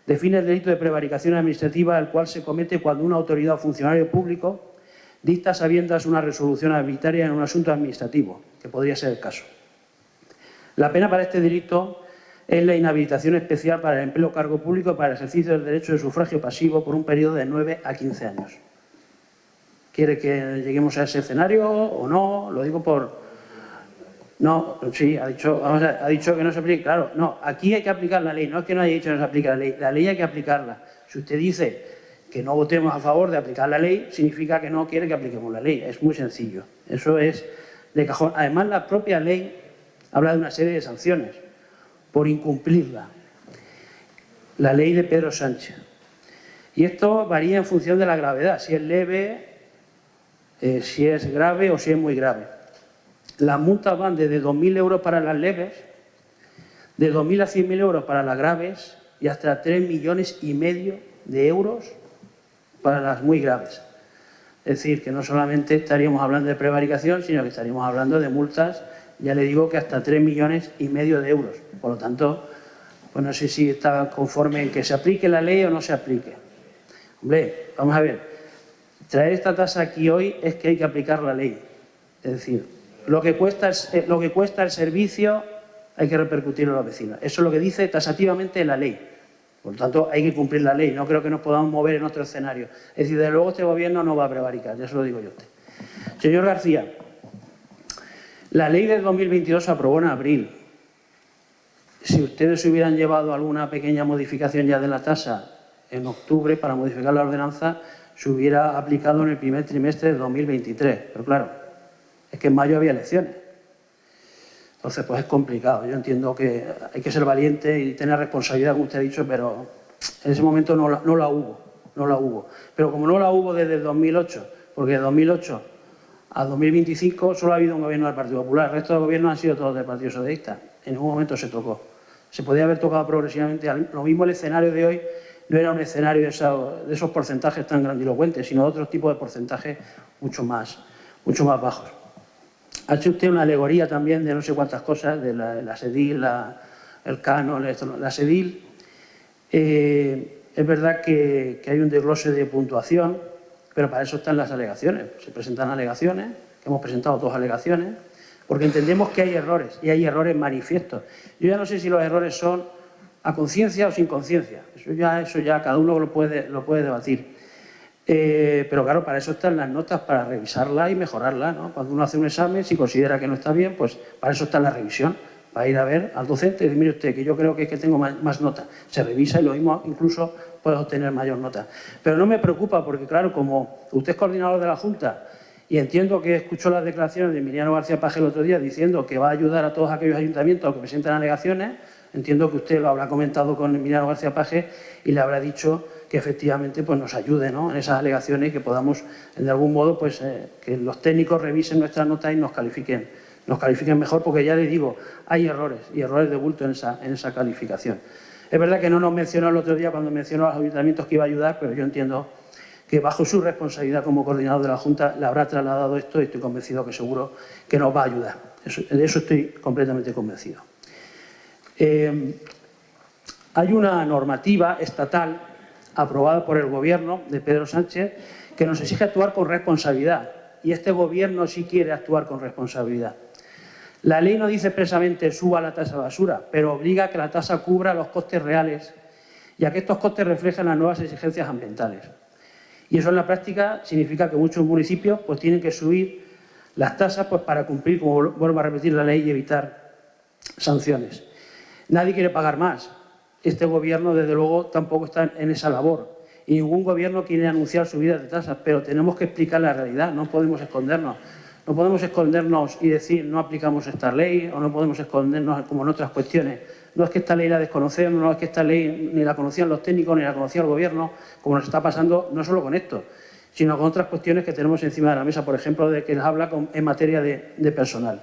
define el delito de prevaricación administrativa, el cual se comete cuando una autoridad o funcionario público dicta a sabiendas una resolución arbitraria en un asunto administrativo, que podría ser el caso. La pena para este delito es la inhabilitación especial para el empleo o cargo público para el ejercicio del derecho de sufragio pasivo por un periodo de 9 a 15 años. ¿Quiere que lleguemos a ese escenario o no? Lo digo por... No, sí, ha dicho que no se aplica. Claro, no, aquí hay que aplicar la ley. No es que no haya dicho que no se aplica la ley hay que aplicarla. Si usted dice que no votemos a favor de aplicar la ley, significa que no quiere que apliquemos la ley. Es muy sencillo. Eso es de cajón. Además, la propia ley habla de una serie de sanciones por incumplirla. La ley de Pedro Sánchez. Y esto varía en función de la gravedad, si es leve, si es grave o si es muy grave. Las multas van desde 2.000 euros para las leves, de 2.000 a 100.000 euros para las graves y hasta 3,5 millones de euros para las muy graves. Es decir, que no solamente estaríamos hablando de prevaricación, sino que estaríamos hablando de multas, ya le digo que hasta 3,5 millones de euros. Por lo tanto, pues no sé si está conforme en que se aplique la ley o no se aplique. Hombre, vamos a ver, traer esta tasa aquí hoy es que hay que aplicar la ley. Es decir, lo que cuesta el servicio hay que repercutirlo a los vecinos. Eso es lo que dice tasativamente la ley. Por lo tanto, hay que cumplir la ley. No creo que nos podamos mover en otro escenario. Es decir, desde luego este gobierno no va a prevaricar, ya se lo digo yo a usted. Señor García, la ley del 2022 se aprobó en abril. Si ustedes hubieran llevado alguna pequeña modificación ya de la tasa en octubre para modificar la ordenanza, se hubiera aplicado en el primer trimestre de 2023. Pero claro, Es que en mayo había elecciones. Entonces, pues es complicado. Yo entiendo que hay que ser valiente y tener responsabilidad, como usted ha dicho, pero en ese momento no la hubo. Pero como no la hubo desde el 2008, porque de 2008 a 2025 solo ha habido un gobierno del Partido Popular, el resto de gobiernos han sido todos del Partido Socialista. En ningún momento se tocó. Se podía haber tocado progresivamente. Lo mismo el escenario de hoy no era un escenario de esos porcentajes tan grandilocuentes, sino de otro tipo de porcentajes mucho más bajos. Ha hecho usted una alegoría también de no sé cuántas cosas, de la SEDIL, el canon, la SEDIL. Es verdad que hay un desglose de puntuación, pero para eso están las alegaciones. Se presentan alegaciones, hemos presentado 2 alegaciones, porque entendemos que hay errores, y hay errores manifiestos. Yo ya no sé si los errores son a conciencia o sin conciencia. Eso ya cada uno lo puede debatir. Pero claro, para eso están las notas, para revisarlas y mejorarlas, ¿no? Cuando uno hace un examen, si considera que no está bien, pues para eso está la revisión. Para ir a ver al docente y decir, mire usted, que yo creo que es que tengo más notas. Se revisa y lo mismo incluso puede obtener mayor nota. Pero no me preocupa porque, claro, como usted es coordinador de la Junta y entiendo que escuchó las declaraciones de Emiliano García Paje el otro día diciendo que va a ayudar a todos aquellos ayuntamientos que presenten alegaciones, entiendo que usted lo habrá comentado con Emiliano García Paje y le habrá dicho que efectivamente pues, nos ayude, ¿no?, en esas alegaciones y que podamos, de algún modo, pues que los técnicos revisen nuestras notas y nos califiquen mejor, porque ya les digo, hay errores y errores de bulto en esa calificación. Es verdad que no nos mencionó el otro día cuando mencionó a los ayuntamientos que iba a ayudar, pero yo entiendo que bajo su responsabilidad como coordinador de la Junta le habrá trasladado esto y estoy convencido que seguro que nos va a ayudar. De eso estoy completamente convencido. Hay una normativa estatal aprobada por el Gobierno de Pedro Sánchez que nos exige actuar con responsabilidad y este Gobierno sí quiere actuar con responsabilidad. La ley no dice expresamente suba la tasa de basura, pero obliga a que la tasa cubra los costes reales y a que estos costes reflejen las nuevas exigencias ambientales. Y eso en la práctica significa que muchos municipios pues, tienen que subir las tasas pues, para cumplir, como vuelvo a repetir, la ley y evitar sanciones. Nadie quiere pagar más. Este Gobierno, desde luego, tampoco está en esa labor. Y ningún Gobierno quiere anunciar subidas de tasas, pero tenemos que explicar la realidad, no podemos escondernos. No podemos escondernos y decir no aplicamos esta ley o no podemos escondernos como en otras cuestiones. No es que esta ley la desconocemos, no es que esta ley ni la conocían los técnicos ni la conocía el Gobierno, como nos está pasando no solo con esto, sino con otras cuestiones que tenemos encima de la mesa, por ejemplo, de que nos habla en materia de personal.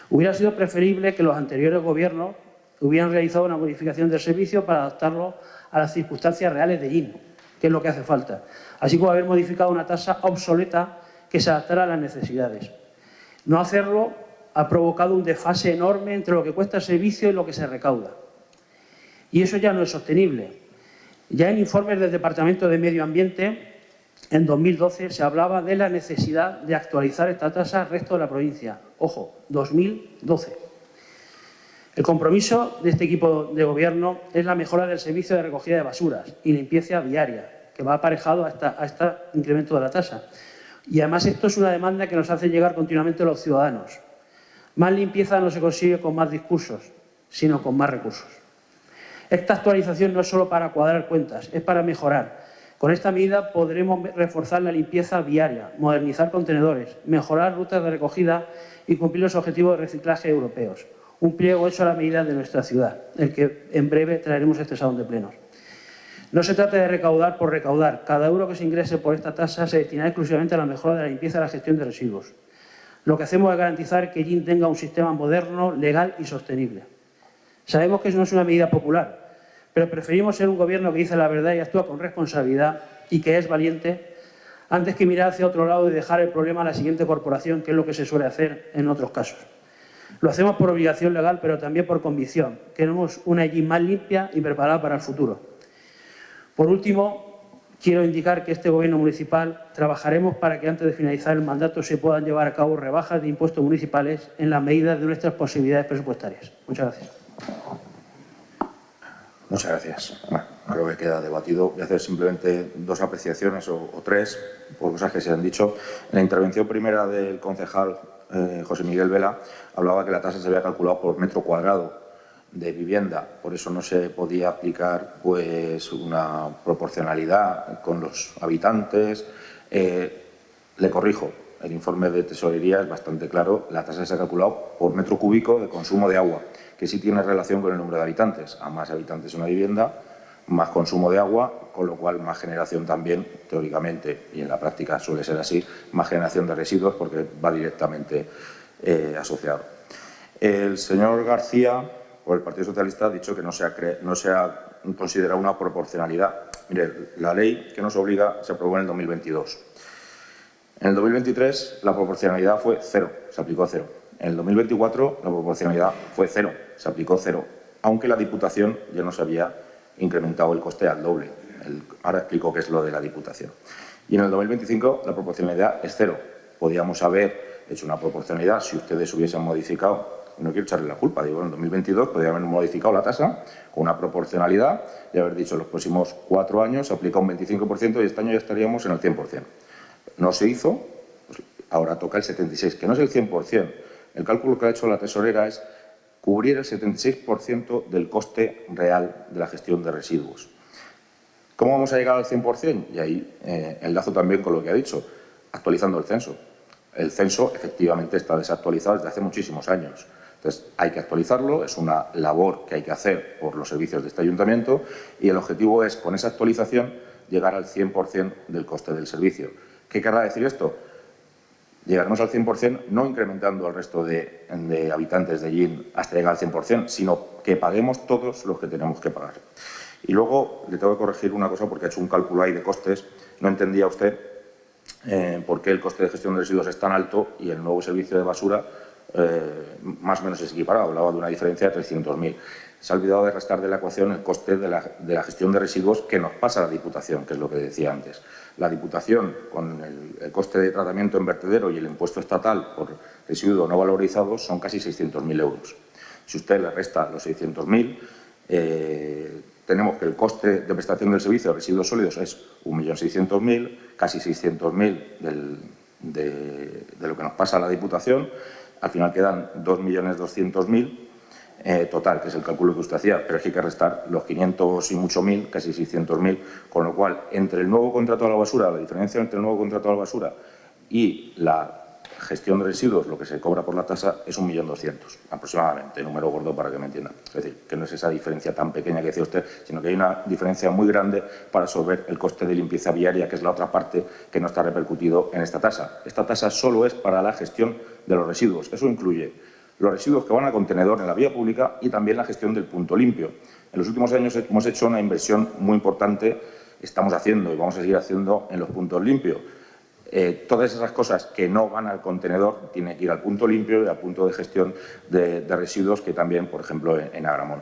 Hubiera sido preferible que los anteriores Gobiernos hubieran realizado una modificación del servicio para adaptarlo a las circunstancias reales de IN, que es lo que hace falta, así como haber modificado una tasa obsoleta que se adaptara a las necesidades. No hacerlo ha provocado un desfase enorme entre lo que cuesta el servicio y lo que se recauda. Y eso ya no es sostenible. Ya en informes del Departamento de Medio Ambiente, en 2012 se hablaba de la necesidad de actualizar esta tasa al resto de la provincia. Ojo, 2012. El compromiso de este equipo de Gobierno es la mejora del servicio de recogida de basuras y limpieza viaria, que va aparejado a este incremento de la tasa. Y además esto es una demanda que nos hace llegar continuamente los ciudadanos. Más limpieza no se consigue con más discursos, sino con más recursos. Esta actualización no es solo para cuadrar cuentas, es para mejorar. Con esta medida podremos reforzar la limpieza viaria, modernizar contenedores, mejorar rutas de recogida y cumplir los objetivos de reciclaje europeos. Un pliego hecho a la medida de nuestra ciudad, el que en breve traeremos a este salón de plenos. No se trata de recaudar por recaudar. Cada euro que se ingrese por esta tasa se destinará exclusivamente a la mejora de la limpieza y la gestión de residuos. Lo que hacemos es garantizar que GIN tenga un sistema moderno, legal y sostenible. Sabemos que eso no es una medida popular, pero preferimos ser un Gobierno que dice la verdad y actúa con responsabilidad y que es valiente, antes que mirar hacia otro lado y dejar el problema a la siguiente corporación, que es lo que se suele hacer en otros casos. Lo hacemos por obligación legal, pero también por convicción. Queremos una GIN más limpia y preparada para el futuro. Por último, quiero indicar que este Gobierno municipal trabajaremos para que antes de finalizar el mandato se puedan llevar a cabo rebajas de impuestos municipales en las medidas de nuestras posibilidades presupuestarias. Muchas gracias. Muchas gracias. Bueno, creo que queda debatido. Voy a hacer simplemente 2 apreciaciones o 3 por cosas que se han dicho. En la intervención primera del concejal José Miguel Vela hablaba que la tasa se había calculado por metro cuadrado de vivienda, por eso no se podía aplicar pues una proporcionalidad con los habitantes. Le corrijo, el informe de Tesorería es bastante claro. La tasa se ha calculado por metro cúbico de consumo de agua, que sí tiene relación con el número de habitantes. A más habitantes en una vivienda, más consumo de agua, con lo cual más generación también, teóricamente, y en la práctica suele ser así, más generación de residuos porque va directamente asociado. El señor García, por el Partido Socialista, ha dicho que no se ha considerado una proporcionalidad. Mire, la ley que nos obliga se aprobó en el 2022. En el 2023 la proporcionalidad fue 0, se aplicó 0. En el 2024 la proporcionalidad fue 0, se aplicó 0, aunque la Diputación ya nos había incrementado el coste al doble. Ahora explico qué es lo de la Diputación. Y en el 2025 la proporcionalidad es 0. Podíamos haber hecho una proporcionalidad si ustedes hubiesen modificado, no quiero echarle la culpa, digo, en el 2022 podrían haber modificado la tasa con una proporcionalidad y haber dicho en los próximos 4 años se aplica un 25% y este año ya estaríamos en el 100%. No se hizo, pues ahora toca el 76%, que no es el 100%. El cálculo que ha hecho la tesorera es cubrir el 76% del coste real de la gestión de residuos. ¿Cómo vamos a llegar al 100%? Y ahí enlazo también con lo que ha dicho, actualizando el censo. El censo efectivamente está desactualizado desde hace muchísimos años. Entonces, hay que actualizarlo, es una labor que hay que hacer por los servicios de este ayuntamiento y el objetivo es, con esa actualización, llegar al 100% del coste del servicio. ¿Qué querrá decir esto? Llegaremos al 100% no incrementando al resto de habitantes de Llín hasta llegar al 100%, sino que paguemos todos los que tenemos que pagar. Y luego le tengo que corregir una cosa porque ha hecho un cálculo ahí de costes. No entendía usted por qué el coste de gestión de residuos es tan alto y el nuevo servicio de basura más o menos es equiparado. Hablaba de una diferencia de 300.000. Se ha olvidado de restar de la ecuación el coste de la gestión de residuos que nos pasa a la Diputación, que es lo que decía antes. La Diputación, con el coste de tratamiento en vertedero y el impuesto estatal por residuos no valorizados, son casi 600.000 euros. Si usted le resta los 600.000, tenemos que el coste de prestación del servicio de residuos sólidos es 1.600.000, casi 600.000 de lo que nos pasa a la Diputación. Al final quedan 2.200.000 total, que es el cálculo que usted hacía, pero es que hay que restar los 500 y mucho mil, casi 600.000, con lo cual, entre el nuevo contrato a la basura, la diferencia entre el nuevo contrato a la basura y la gestión de residuos, lo que se cobra por la tasa, es 1.200.000, aproximadamente, número gordo para que me entiendan. Es decir, que no es esa diferencia tan pequeña que decía usted, sino que hay una diferencia muy grande para absorber el coste de limpieza viaria, que es la otra parte que no está repercutido en esta tasa. Esta tasa solo es para la gestión de los residuos. Eso incluye los residuos que van al contenedor en la vía pública y también la gestión del punto limpio. En los últimos años hemos hecho una inversión muy importante, estamos haciendo y vamos a seguir haciendo en los puntos limpios. Todas esas cosas que no van al contenedor tienen que ir al punto limpio y al punto de gestión de residuos, que también, por ejemplo, en Agramón.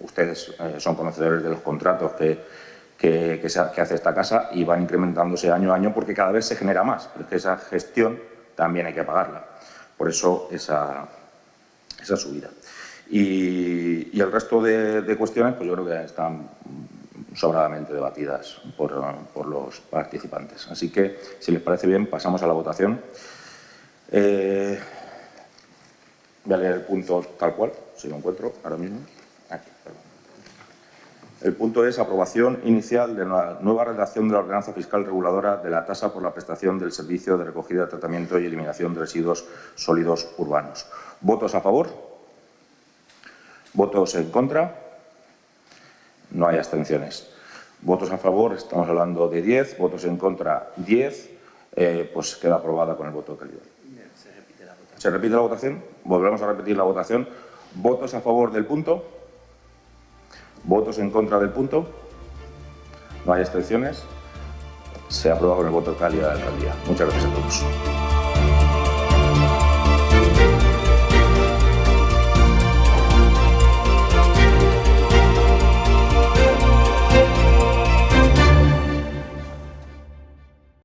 Ustedes son conocedores de los contratos que hace esta casa y van incrementándose año a año porque cada vez se genera más, pero es que esa gestión también hay que pagarla. Por eso esa subida. Y el resto de cuestiones, pues yo creo que están sobradamente debatidas por los participantes. Así que, si les parece bien, pasamos a la votación. Voy a leer el punto tal cual, si lo encuentro ahora mismo. Aquí, perdón. El punto es aprobación inicial de la nueva redacción de la ordenanza fiscal reguladora de la tasa por la prestación del servicio de recogida, tratamiento y eliminación de residuos sólidos urbanos. ¿Votos a favor? ¿Votos en contra? No hay abstenciones. Votos a favor, estamos hablando de 10, votos en contra 10, pues queda aprobada con el voto de calidad. ¿Se repite la votación? Volvemos a repetir la votación. ¿Votos a favor del punto? ¿Votos en contra del punto? No hay abstenciones. Se aprueba con el voto de calidad de la alcaldía. Muchas gracias a todos.